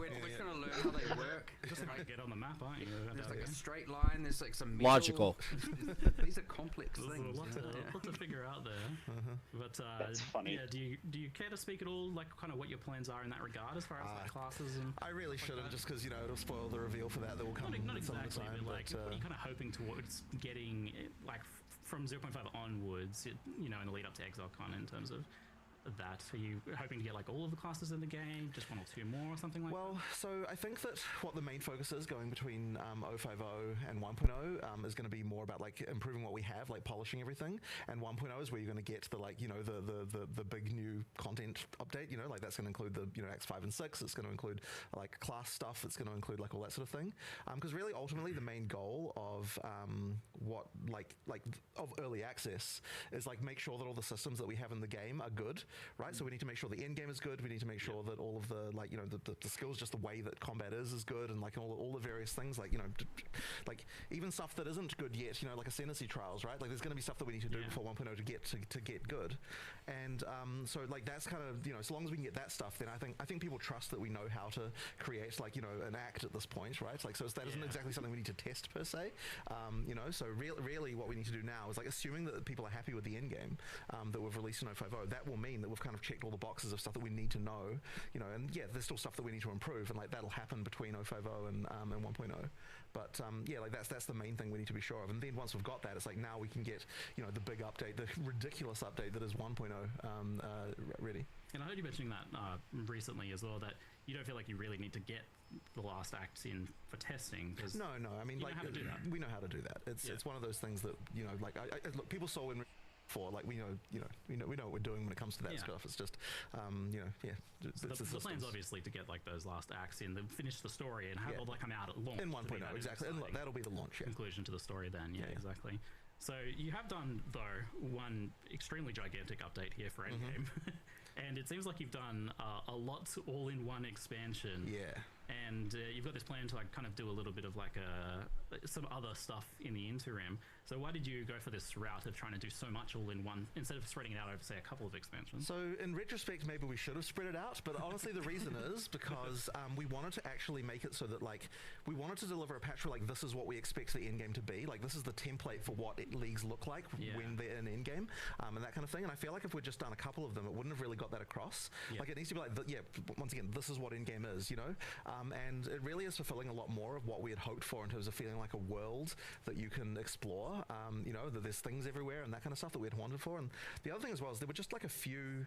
trying to learn how they work. Just trying to get on the map, aren't you? There's like a straight line. There's like some metal. Logical. These are complex There's things. a lot to figure out there. But That's funny. Yeah, do you care to speak at all, like kind of what your plans are in that regard as far as like classes and? I really shouldn't, just because it'll spoil the reveal for that will come Not some of the exactly, time. but like, what are you kind of hoping towards getting, like, from 0.5 onwards, in the lead up to ExileCon in terms of that? Are you hoping to get like all of the classes in the game, just one or two more or something like Well, so I think that what the main focus is going between 050 and 1.0 is going to be more about like improving what we have, like polishing everything, and 1.0 is where you're going to get the like the big new content update. Like that's going to include the Acts 5 and 6. It's going to include like class stuff. It's going to include like all that sort of thing. Because really, ultimately, the main goal of of early access is like make sure that all the systems that we have in the game are good, right? So we need to make sure the end game is good. We need to make sure that all of the like the skills, just the way that combat is good, and like all the various things, like like even stuff that isn't good yet, like Ascendancy Trials, right? Like there's going to be stuff that we need to do before 1.0 to get good, and so like that's kind of so long as we can get that stuff, then I think people trust that we know how to create like an act at this point, right? Like so that isn't exactly something we need to test per se, so really what we need to do now is like assuming that people are happy with the end game that we've released in 050. That will mean that we've kind of checked all the boxes of stuff that we need to know, and yeah, there's still stuff that we need to improve, and like that'll happen between 050 and 1.0. But yeah, like that's the main thing we need to be sure of. And then once we've got that, it's like now we can get the big update, the ridiculous update that is 1.0 ready. And I heard you mentioning that recently as well, that you don't feel like you really need to get the last acts in for testing. No, I mean, like, know how to do that. We know how to do that. It's one of those things that like look, people saw in for like we know what we're doing when it comes to that stuff. It's just yeah. So the plan's obviously to get like those last acts in, finish the story, and have all that come out at launch in 1.0 exactly. And look, that'll be the launch conclusion to the story then. Yeah, exactly. So you have done though one extremely gigantic update here for Endgame. And it seems like you've done a lot all-in-one expansion. Yeah. And you've got this plan to like kind of do a little bit of like some other stuff in the interim. So why did you go for this route of trying to do so much all in one instead of spreading it out over, say, a couple of expansions? So in retrospect, maybe we should have spread it out. But honestly, the reason is because we wanted to actually make it so that like we wanted to deliver a patch where like this is what we expect the end game to be. Like this is the template for what leagues look like when they're in end game, and that kind of thing. And I feel like if we'd just done a couple of them, it wouldn't have really got that across. Like it needs to be like once again, this is what end game is, and it really is fulfilling a lot more of what we had hoped for in terms of feeling like a world that you can explore, that there's things everywhere and that kind of stuff that we had wanted for. And the other thing as well is there were just like a few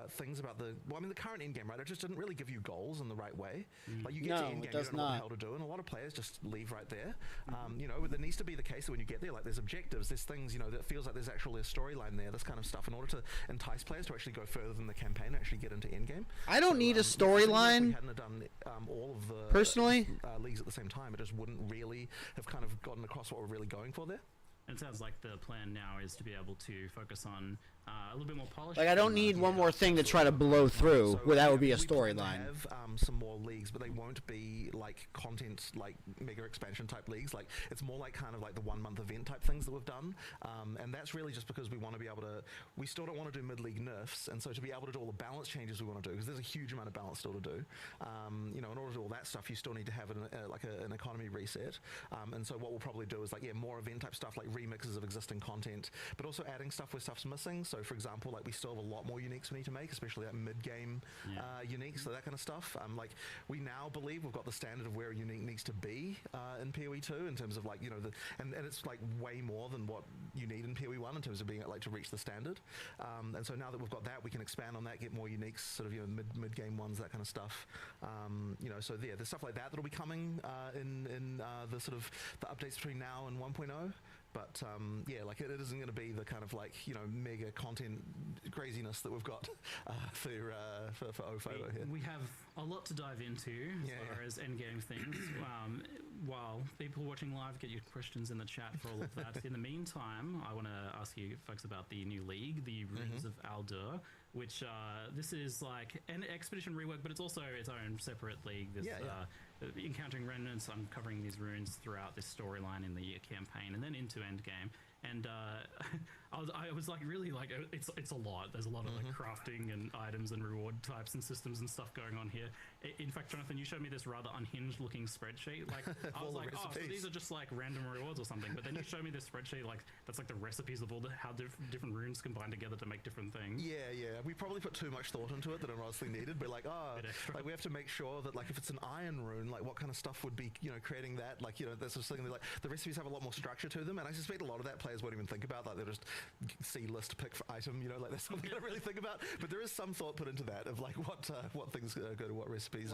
things about the current end game, right? It just didn't really give you goals in the right way. Like you get to end game, you don't know what the hell to do, and a lot of players just leave right there. There needs to be the case that when you get there, like there's objectives, there's things, that feels like there's actually a storyline there, this kind of stuff, in order to entice players to actually go further than the campaign and actually get into end game. I don't need a storyline. We hadn't done all of the personally leagues at the same time, it just wouldn't really have kind of gotten across what we're really going for there. And it sounds like the plan now is to be able to focus on a little bit more polish. Like I don't need one more thing to try to blow through. Where that would be a storyline. Have some more leagues, but they won't be like content, like mega expansion type leagues. Like it's more like kind of like the 1 month event type things that we've done, and that's really just because we want to be able to. We still don't want to do mid-league nerfs, and so to be able to do all the balance changes we want to do, because there's a huge amount of balance still to do. In order to do all that stuff, you still need to have an economy reset, and so what we'll probably do is like more event type stuff, like remixes of existing content, but also adding stuff where stuff's missing. So for example, like we still have a lot more uniques we need to make, especially like mid-game uniques, so that kind of stuff. Like we now believe we've got the standard of where a unique needs to be in PoE 2 in terms of like and it's like way more than what you need in PoE 1 in terms of being like to reach the standard. And so now that we've got that, we can expand on that, get more uniques, sort of mid-game ones, that kind of stuff. So there's stuff like that that'll be coming in the sort of the updates between now and 1.0. But like it isn't going to be the kind of like mega content craziness that we've got for 050 here. We have a lot to dive into as far as endgame things. While people watching live get your questions in the chat for all of that. In the meantime, I want to ask you folks about the new league, the Runes of Aldur, which this is like an expedition rework, but it's also its own separate league. This encountering remnants, uncovering these runes throughout this storyline in the campaign, and then into endgame. And I was like really like it's a lot. There's a lot of like crafting and items and reward types and systems and stuff going on here. In fact, Jonathan, you showed me this rather unhinged looking spreadsheet. Like I was like, oh, so these are just like random rewards or something. But then you showed me this spreadsheet like that's like the recipes of all how different runes combine together to make different things. Yeah. We probably put too much thought into it than it honestly needed. But like, like we have to make sure that like if it's an iron rune, like what kind of stuff would be creating that, like that's sort of thing. Like the recipes have a lot more structure to them, and I suspect a lot of that players won't even think about. Like they'll just see list pick for item, like that's something I don't really think about. But there is some thought put into that of like what things go to what recipes.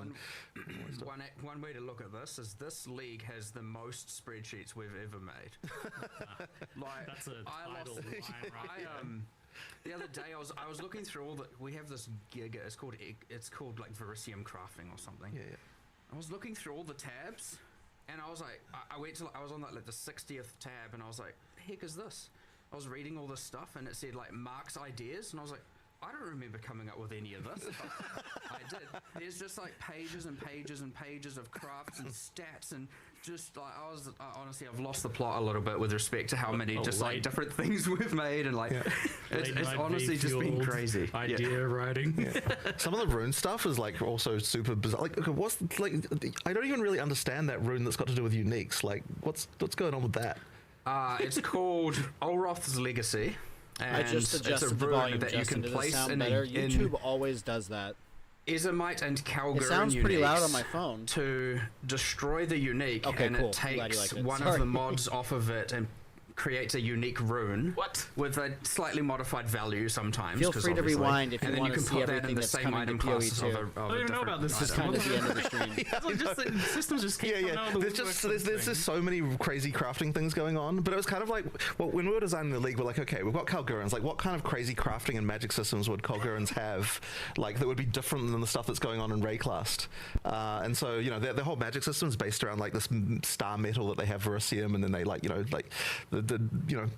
One way to look at this is this league has the most spreadsheets we've ever made. Like that's a title line, right? The other day I was looking through all the. We have this gig. It's called like Verisium crafting or something. Yeah. I was looking through all the tabs, and I was like, I was on like the 60th tab, and I was like, the heck is this? I was reading all this stuff, and it said like Mark's ideas, and I was like, I don't remember coming up with any of this. But I did. There's just like pages and pages and pages of crafts and stats and just like honestly, I've lost the plot a little bit with respect to how many just like different things we've made and like it's honestly just been crazy. Idea writing. Some of the rune stuff is like also super bizarre. Like, what's like? I don't even really understand that rune that's got to do with uniques. Like, what's going on with that? It's called Olroth's Legacy. I just adjusted the volume that just into the sound better. YouTube always does that. Izomite and Calgary. It sounds pretty loud on my phone. To destroy the unique, okay, and cool. it takes like one of the mods off of it and creates a unique rune. What? With a slightly modified value sometimes. Feel free to rewind if and you then want you to can see put that everything in the that's same coming item to classes PoE2. of a I don't even know about this. This is kind of the end of the stream. The systems just keep coming out of the There's just so many crazy crafting things going on. But it was kind of like, well, when we were designing the league, we're like, okay, we've got Kalgurans. Like, what kind of crazy crafting and magic systems would Kalgurans have, like, that would be different than the stuff that's going on in Rayclast? And so, you know, their whole magic system is based around like this star metal that they have Verisium, and then they like, you know, like the you know,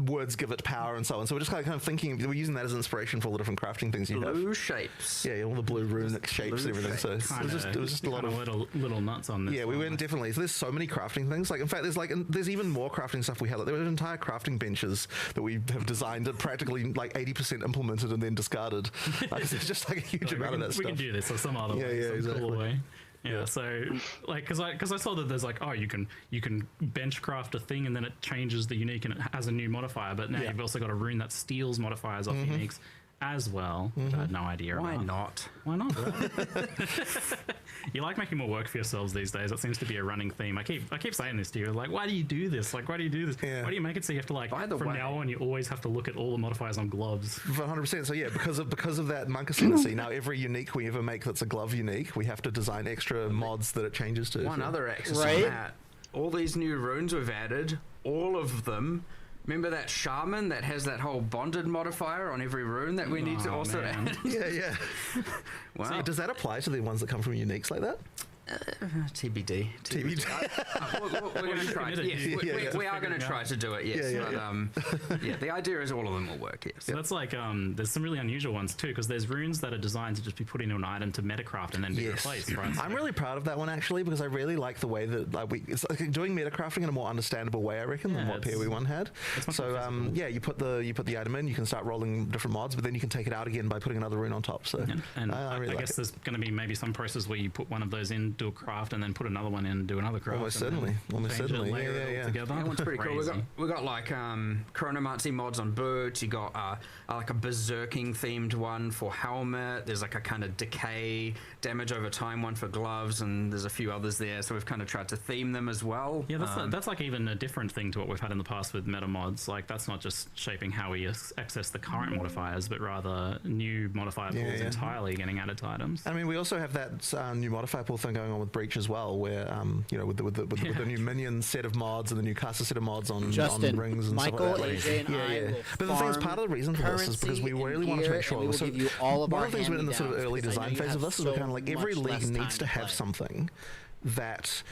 words give it power and so on. So we're just kind of thinking, we're using that as inspiration for all the different crafting things you have. Blue shapes. Yeah, all the blue runic shapes and everything. So it was just a lot of little nuts on this. Yeah, we went definitely. So there's so many crafting things. Like, in fact, there's even more crafting stuff we had. Like, there were entire crafting benches that we have designed and practically like 80% implemented and then discarded. Like, there's just like a huge amount of that stuff. We can do this or some other way, some exactly. cool way. Yeah, so like, because I saw that there's like, oh, you can bench craft a thing and then it changes the unique and it has a new modifier, but now you've also got a rune that steals modifiers off uniques as well, which I had no idea Why about. not? Why not? You like making more work for yourselves these days. That seems to be a running theme. I keep saying this to you. Like, why do you do this? Like, why do you do this? Yeah. Why do you make it so you have to like, from way, now on, you always have to look at all the modifiers on gloves? 100%. So yeah, because of that monk ascendancy, now every unique we ever make that's a glove unique, we have to design extra mods that it changes to. One other axis Right? on that. All these new runes we've added, all of them. Remember that shaman that has that whole bonded modifier on every rune that we need to also add? Yeah. Wow. So does that apply to the ones that come from uniques like that? TBD. We're going to try. Yes, we are going to try to do it. Yes, but the idea is all of them will work. Yes. So that's like there's some really unusual ones too, because there's runes that are designed to just be put into an item to metacraft and then be replaced. Right. I'm really proud of that one actually, because I really like the way that it's like doing metacrafting in a more understandable way, I reckon, than what PoE 1 had. So you put the item in, you can start rolling different mods, but then you can take it out again by putting another rune on top. So and I really I guess there's going to be maybe some process where you put one of those in, do a craft, and then put another one in, do another craft. Almost certainly. Layer it all together. That one's pretty cool. We got like chronomancy mods on boots. You got like a berserking themed one for helmet. There's like a kind of decay damage over time one for gloves, and there's a few others there. So we've kind of tried to theme them as well. Yeah, that's like even a different thing to what we've had in the past with meta mods. Like, that's not just shaping how we access the current modifiers, but rather new modifier pools entirely getting added to items. I mean, we also have that new modifier pool thing going on with Breach as well, where with the new minion set of mods and the new caster set of mods on rings and Michael, stuff like that. AJ, and I will But the thing is, part of the reason for this is because we really wanted to make sure. One of the things we're in the sort of early design phase of this is we're kind of like every league needs to have something that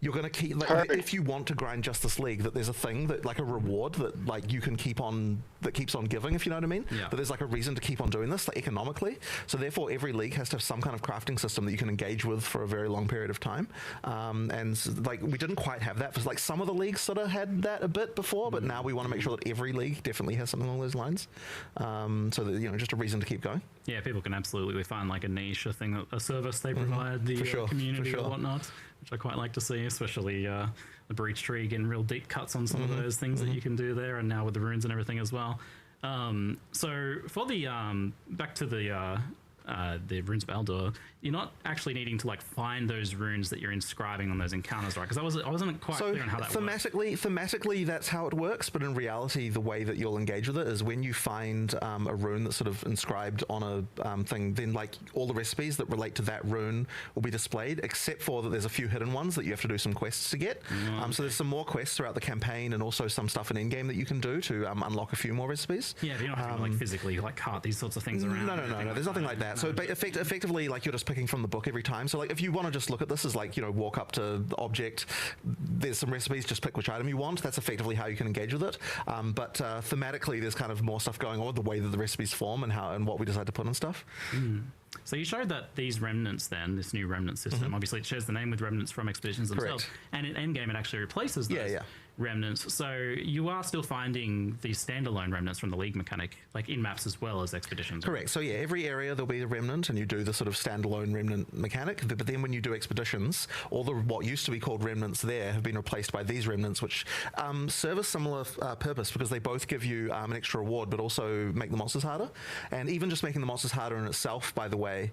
you're going to keep, like, if you want to grind Justice League, that there's a thing that, like, a reward that, like, you can keep on, that keeps on giving, if you know what I mean. Yeah. That there's like a reason to keep on doing this, like, economically. So therefore every league has to have some kind of crafting system that you can engage with for a very long period of time. And like, we didn't quite have that for, like, some of the leagues sort of had that a bit before, but now we want to make sure that every league definitely has something along those lines. So that, you know, just a reason to keep going. Yeah, people can absolutely find like a niche, a thing, a service they provide the community or whatnot, which I quite like to see, especially the Breach Tree getting real deep cuts on some of those things that you can do there, and now with the runes and everything as well. So for the back to the Runes of Eldor, you're not actually needing to like find those runes that you're inscribing on those encounters, right? Because I wasn't quite clear on how that works. Thematically, that's how it works, but in reality, the way that you'll engage with it is when you find a rune that's sort of inscribed on a thing, then like all the recipes that relate to that rune will be displayed, except for that there's a few hidden ones that you have to do some quests to get. So there's some more quests throughout the campaign, and also some stuff in endgame that you can do to unlock a few more recipes. Yeah, but you're not having to like physically like cart these sorts of things around. No. There's nothing like that. So effectively, like, you're just picking from the book every time. So like, if you want to just look at this as like, walk up to the object, there's some recipes, just pick which item you want. That's effectively how you can engage with it. But thematically, there's kind of more stuff going on with the way that the recipes form and what we decide to put in stuff. So you showed that these remnants, then this new remnant system, obviously it shares the name with remnants from expeditions themselves, and in endgame it actually replaces those remnants. So you are still finding these standalone remnants from the League mechanic, like in maps as well as expeditions. Correct. So yeah, every area there'll be a remnant, and you do the sort of standalone remnant mechanic. But then when you do expeditions, all the what used to be called remnants there have been replaced by these remnants, which serve a similar purpose, because they both give you an extra reward, but also make the monsters harder. And even just making the monsters harder in itself, by the way,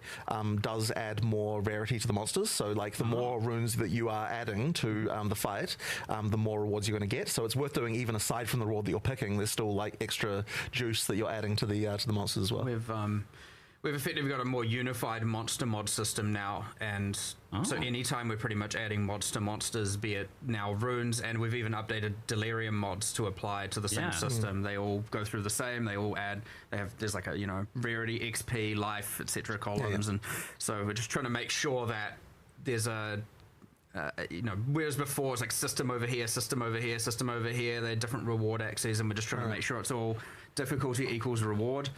does add more rarity to the monsters. So like the more runes that you are adding to the fight, the more rewards you're going to get. So it's worth doing, even aside from the reward that you're picking. There's still like extra juice that you're adding to the monsters as well. We've effectively got a more unified monster mod system now, and so anytime we're pretty much adding mods to monsters, be it now runes, and we've even updated delirium mods to apply to the same system. They all go through the same. They all add. There's like a rarity, XP, life, etc. columns, and so we're just trying to make sure that there's a whereas before it's like system over here, system over here, system over here. They're different reward axes, and we're just trying to make sure it's all difficulty equals reward.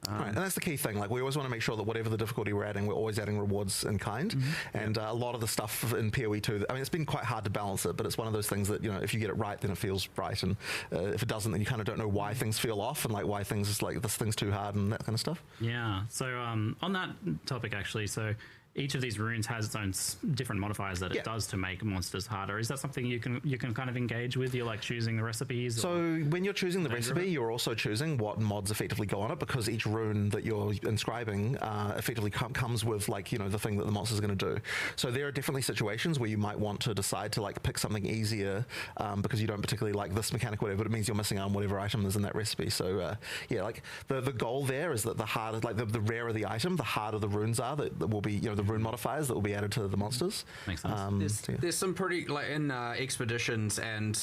Right, and that's the key thing. Like, we always want to make sure that whatever the difficulty we're adding, we're always adding rewards in kind. And a lot of the stuff in PoE 2, I mean, it's been quite hard to balance it, but it's one of those things that, if you get it right, then it feels right, and if it doesn't, then you kind of don't know why things feel off, and like why things is like, this thing's too hard and that kind of stuff. Yeah. So on that topic, actually, so each of these runes has its own different modifiers that it does to make monsters harder. Is that something you can kind of engage with? You're like choosing the recipes? So when you're choosing the recipe, you're also choosing what mods effectively go on it, because each rune that you're inscribing effectively comes with like, the thing that the monster's going to do. So there are definitely situations where you might want to decide to like pick something easier because you don't particularly like this mechanic or whatever, but it means you're missing out on whatever item is in that recipe. So like the goal there is that the harder, like the rarer the item, the harder the runes are that will be, the rune modifiers that will be added to the monsters. Makes sense. There's some pretty, like in expeditions and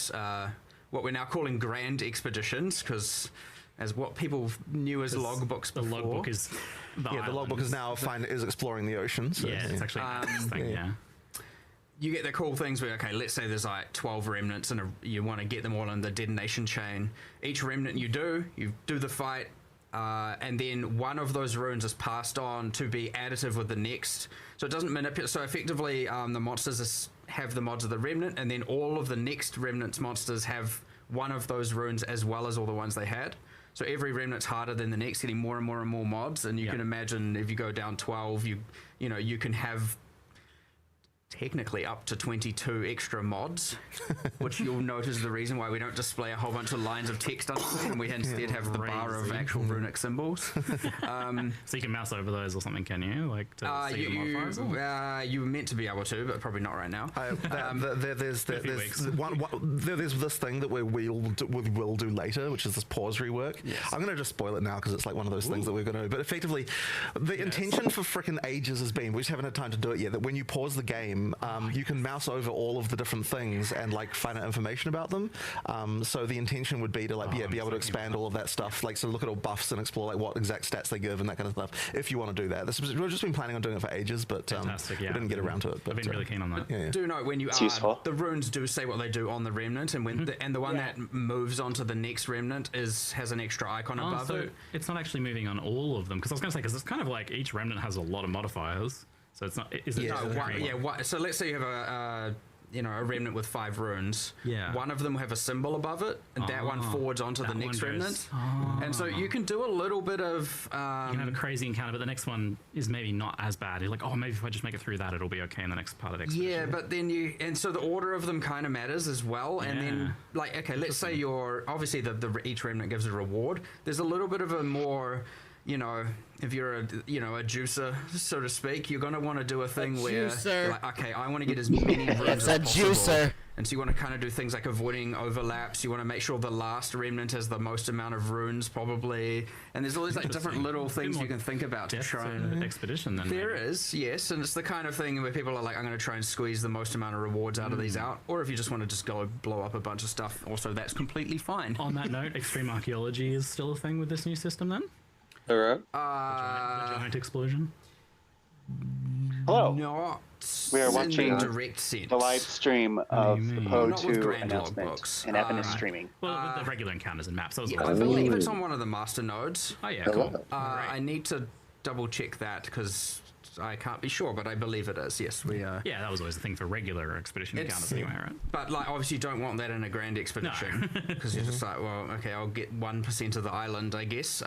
what we're now calling grand expeditions, because as what people knew as logbooks before. The logbook is the logbook is now is exploring the ocean. So, it's actually a thing, You get the cool things where, okay, let's say there's like 12 remnants and you want to get them all in the detonation chain. Each remnant you do the fight, and then one of those runes is passed on to be additive with the next. So it doesn't manipulate. So effectively, the monsters have the mods of the remnant, and then all of the next remnant's monsters have one of those runes as well as all the ones they had. So every remnant's harder than the next, getting more and more and more mods. And you can imagine if you go down 12, you can have technically up to 22 extra mods, which you'll note is the reason why we don't display a whole bunch of lines of text on it, and we instead have the bar of actual runic symbols. So you can mouse over those or something, can you? Like to see the modifiers? You were meant to be able to, but probably not right now. There's this thing that we'll do later, which is this pause rework. I'm going to just spoil it now because it's like one of those things that we're going to do. But effectively, the intention for frickin' ages has been, we just haven't had time to do it yet, that when you pause the game, you can mouse over all of the different things and like find out information about them. So the intention would be to like be able to expand all of that stuff, like so look at all buffs and explore like what exact stats they give and that kind of stuff. If you want to do that, we've just been planning on doing it for ages, but we didn't get around to it. But I've been really keen on that. Do note when you the runes do say what they do on the remnant, and when the one that moves on to the next remnant has an extra icon above it. It's not actually moving on all of them, because I was going to say, because it's kind of like each remnant has a lot of modifiers. So it's not. Is it? So let's say you have a remnant with 5 runes. Yeah. One of them will have a symbol above it, and that one forwards onto the next remnant. And so you can do a little bit of. You can have a crazy encounter, but the next one is maybe not as bad. You're like, maybe if I just make it through that, it'll be okay in the next part of the expedition. Yeah, but then and so the order of them kind of matters as well. And then, like, okay, let's say obviously each remnant gives a reward. There's a little bit of a more. If you're a juicer, so to speak, you're going to want to do a thing where you're like, okay, I want to get as many runes as possible. Juicer. And so you want to kind of do things like avoiding overlaps. You want to make sure the last remnant has the most amount of runes, probably. And there's all these like different little things you can think about to try and expedition. Then there is, yes, and it's the kind of thing where people are like, I'm going to try and squeeze the most amount of rewards out of these out. Or if you just want to just go blow up a bunch of stuff, also that's completely fine. On that note, extreme archaeology is still a thing with this new system, then. All right. The giant explosion. Hello. Not We are in watching the direct sense. The live stream of the mean? Poe Not with 2 grand announcement, logbooks. and Evan is Right. streaming. Well, with the regular encounters and maps. Yeah, I believe it's on one of the master nodes. Oh yeah, cool. I need to double check that because I can't be sure, but I believe it is. Yes, we are. Yeah, that was always the thing for regular expedition encounters anyway, right? But like, obviously, you don't want that in a grand expedition because you're just like, well, okay, I'll get 1% of the island, I guess.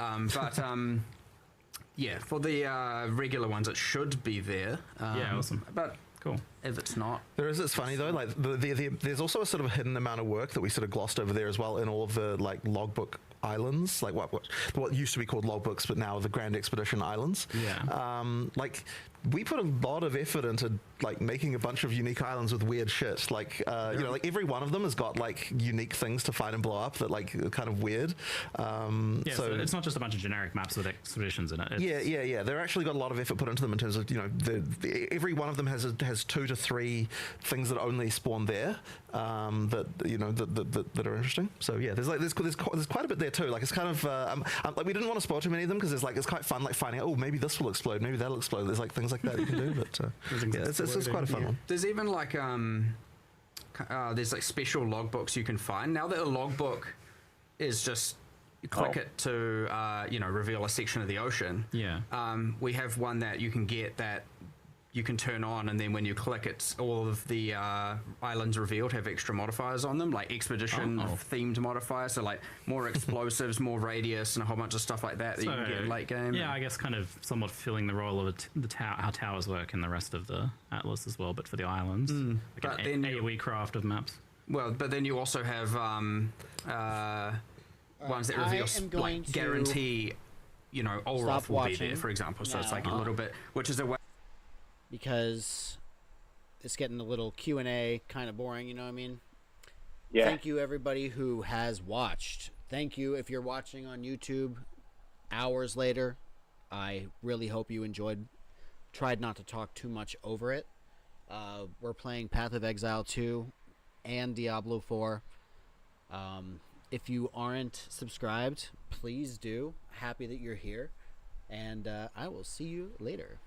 Yeah, for the regular ones, it should be there. Yeah, awesome. But cool. If it's not, It's funny though. Like there's also a sort of a hidden amount of work that we sort of glossed over there as well in all of the like logbook islands, like what used to be called logbooks, but now the Grand Expedition Islands. Yeah. Like we put a lot of effort into like making a bunch of unique islands with weird shit. Like you know, like every one of them has got like unique things to find and blow up that like are kind of weird. Yeah, so it's not just a bunch of generic maps with expeditions in it. Yeah. They're actually got a lot of effort put into them in terms of, you know, every one of them has 2 to 3 things that only spawn there, that you know that are interesting. So yeah, there's quite a bit there too. Like it's kind of like we didn't want to spoil too many of them because it's quite fun like finding out, oh, maybe this will explode, maybe that'll explode. There's like things like that you can do, but yeah, it's quite a fun one. There's even like there's like special logbooks you can find. Now that a logbook is just you click it to you know, reveal a section of the ocean. Yeah. We have one that you can get that you can turn on, and then when you click, it's all of the islands revealed have extra modifiers on them, like expedition themed modifiers, so like more explosives, more radius, and a whole bunch of stuff like that you can get late game. Yeah, I guess kind of somewhat filling the role of how towers work in the rest of the Atlas as well, but for the islands. Like but an then AoE craft of maps. Well, but then you also have ones that reveal like guarantee, you know, Olroth will be there, for example. So it's like a little bit, which is a way. Because it's getting a little Q&A, kind of boring, you know what I mean? Yeah. Thank you, everybody who has watched. Thank you if you're watching on YouTube hours later. I really hope you enjoyed. Tried not to talk too much over it. We're playing Path of Exile 2 and Diablo 4. If you aren't subscribed, please do. Happy that you're here. And I will see you later.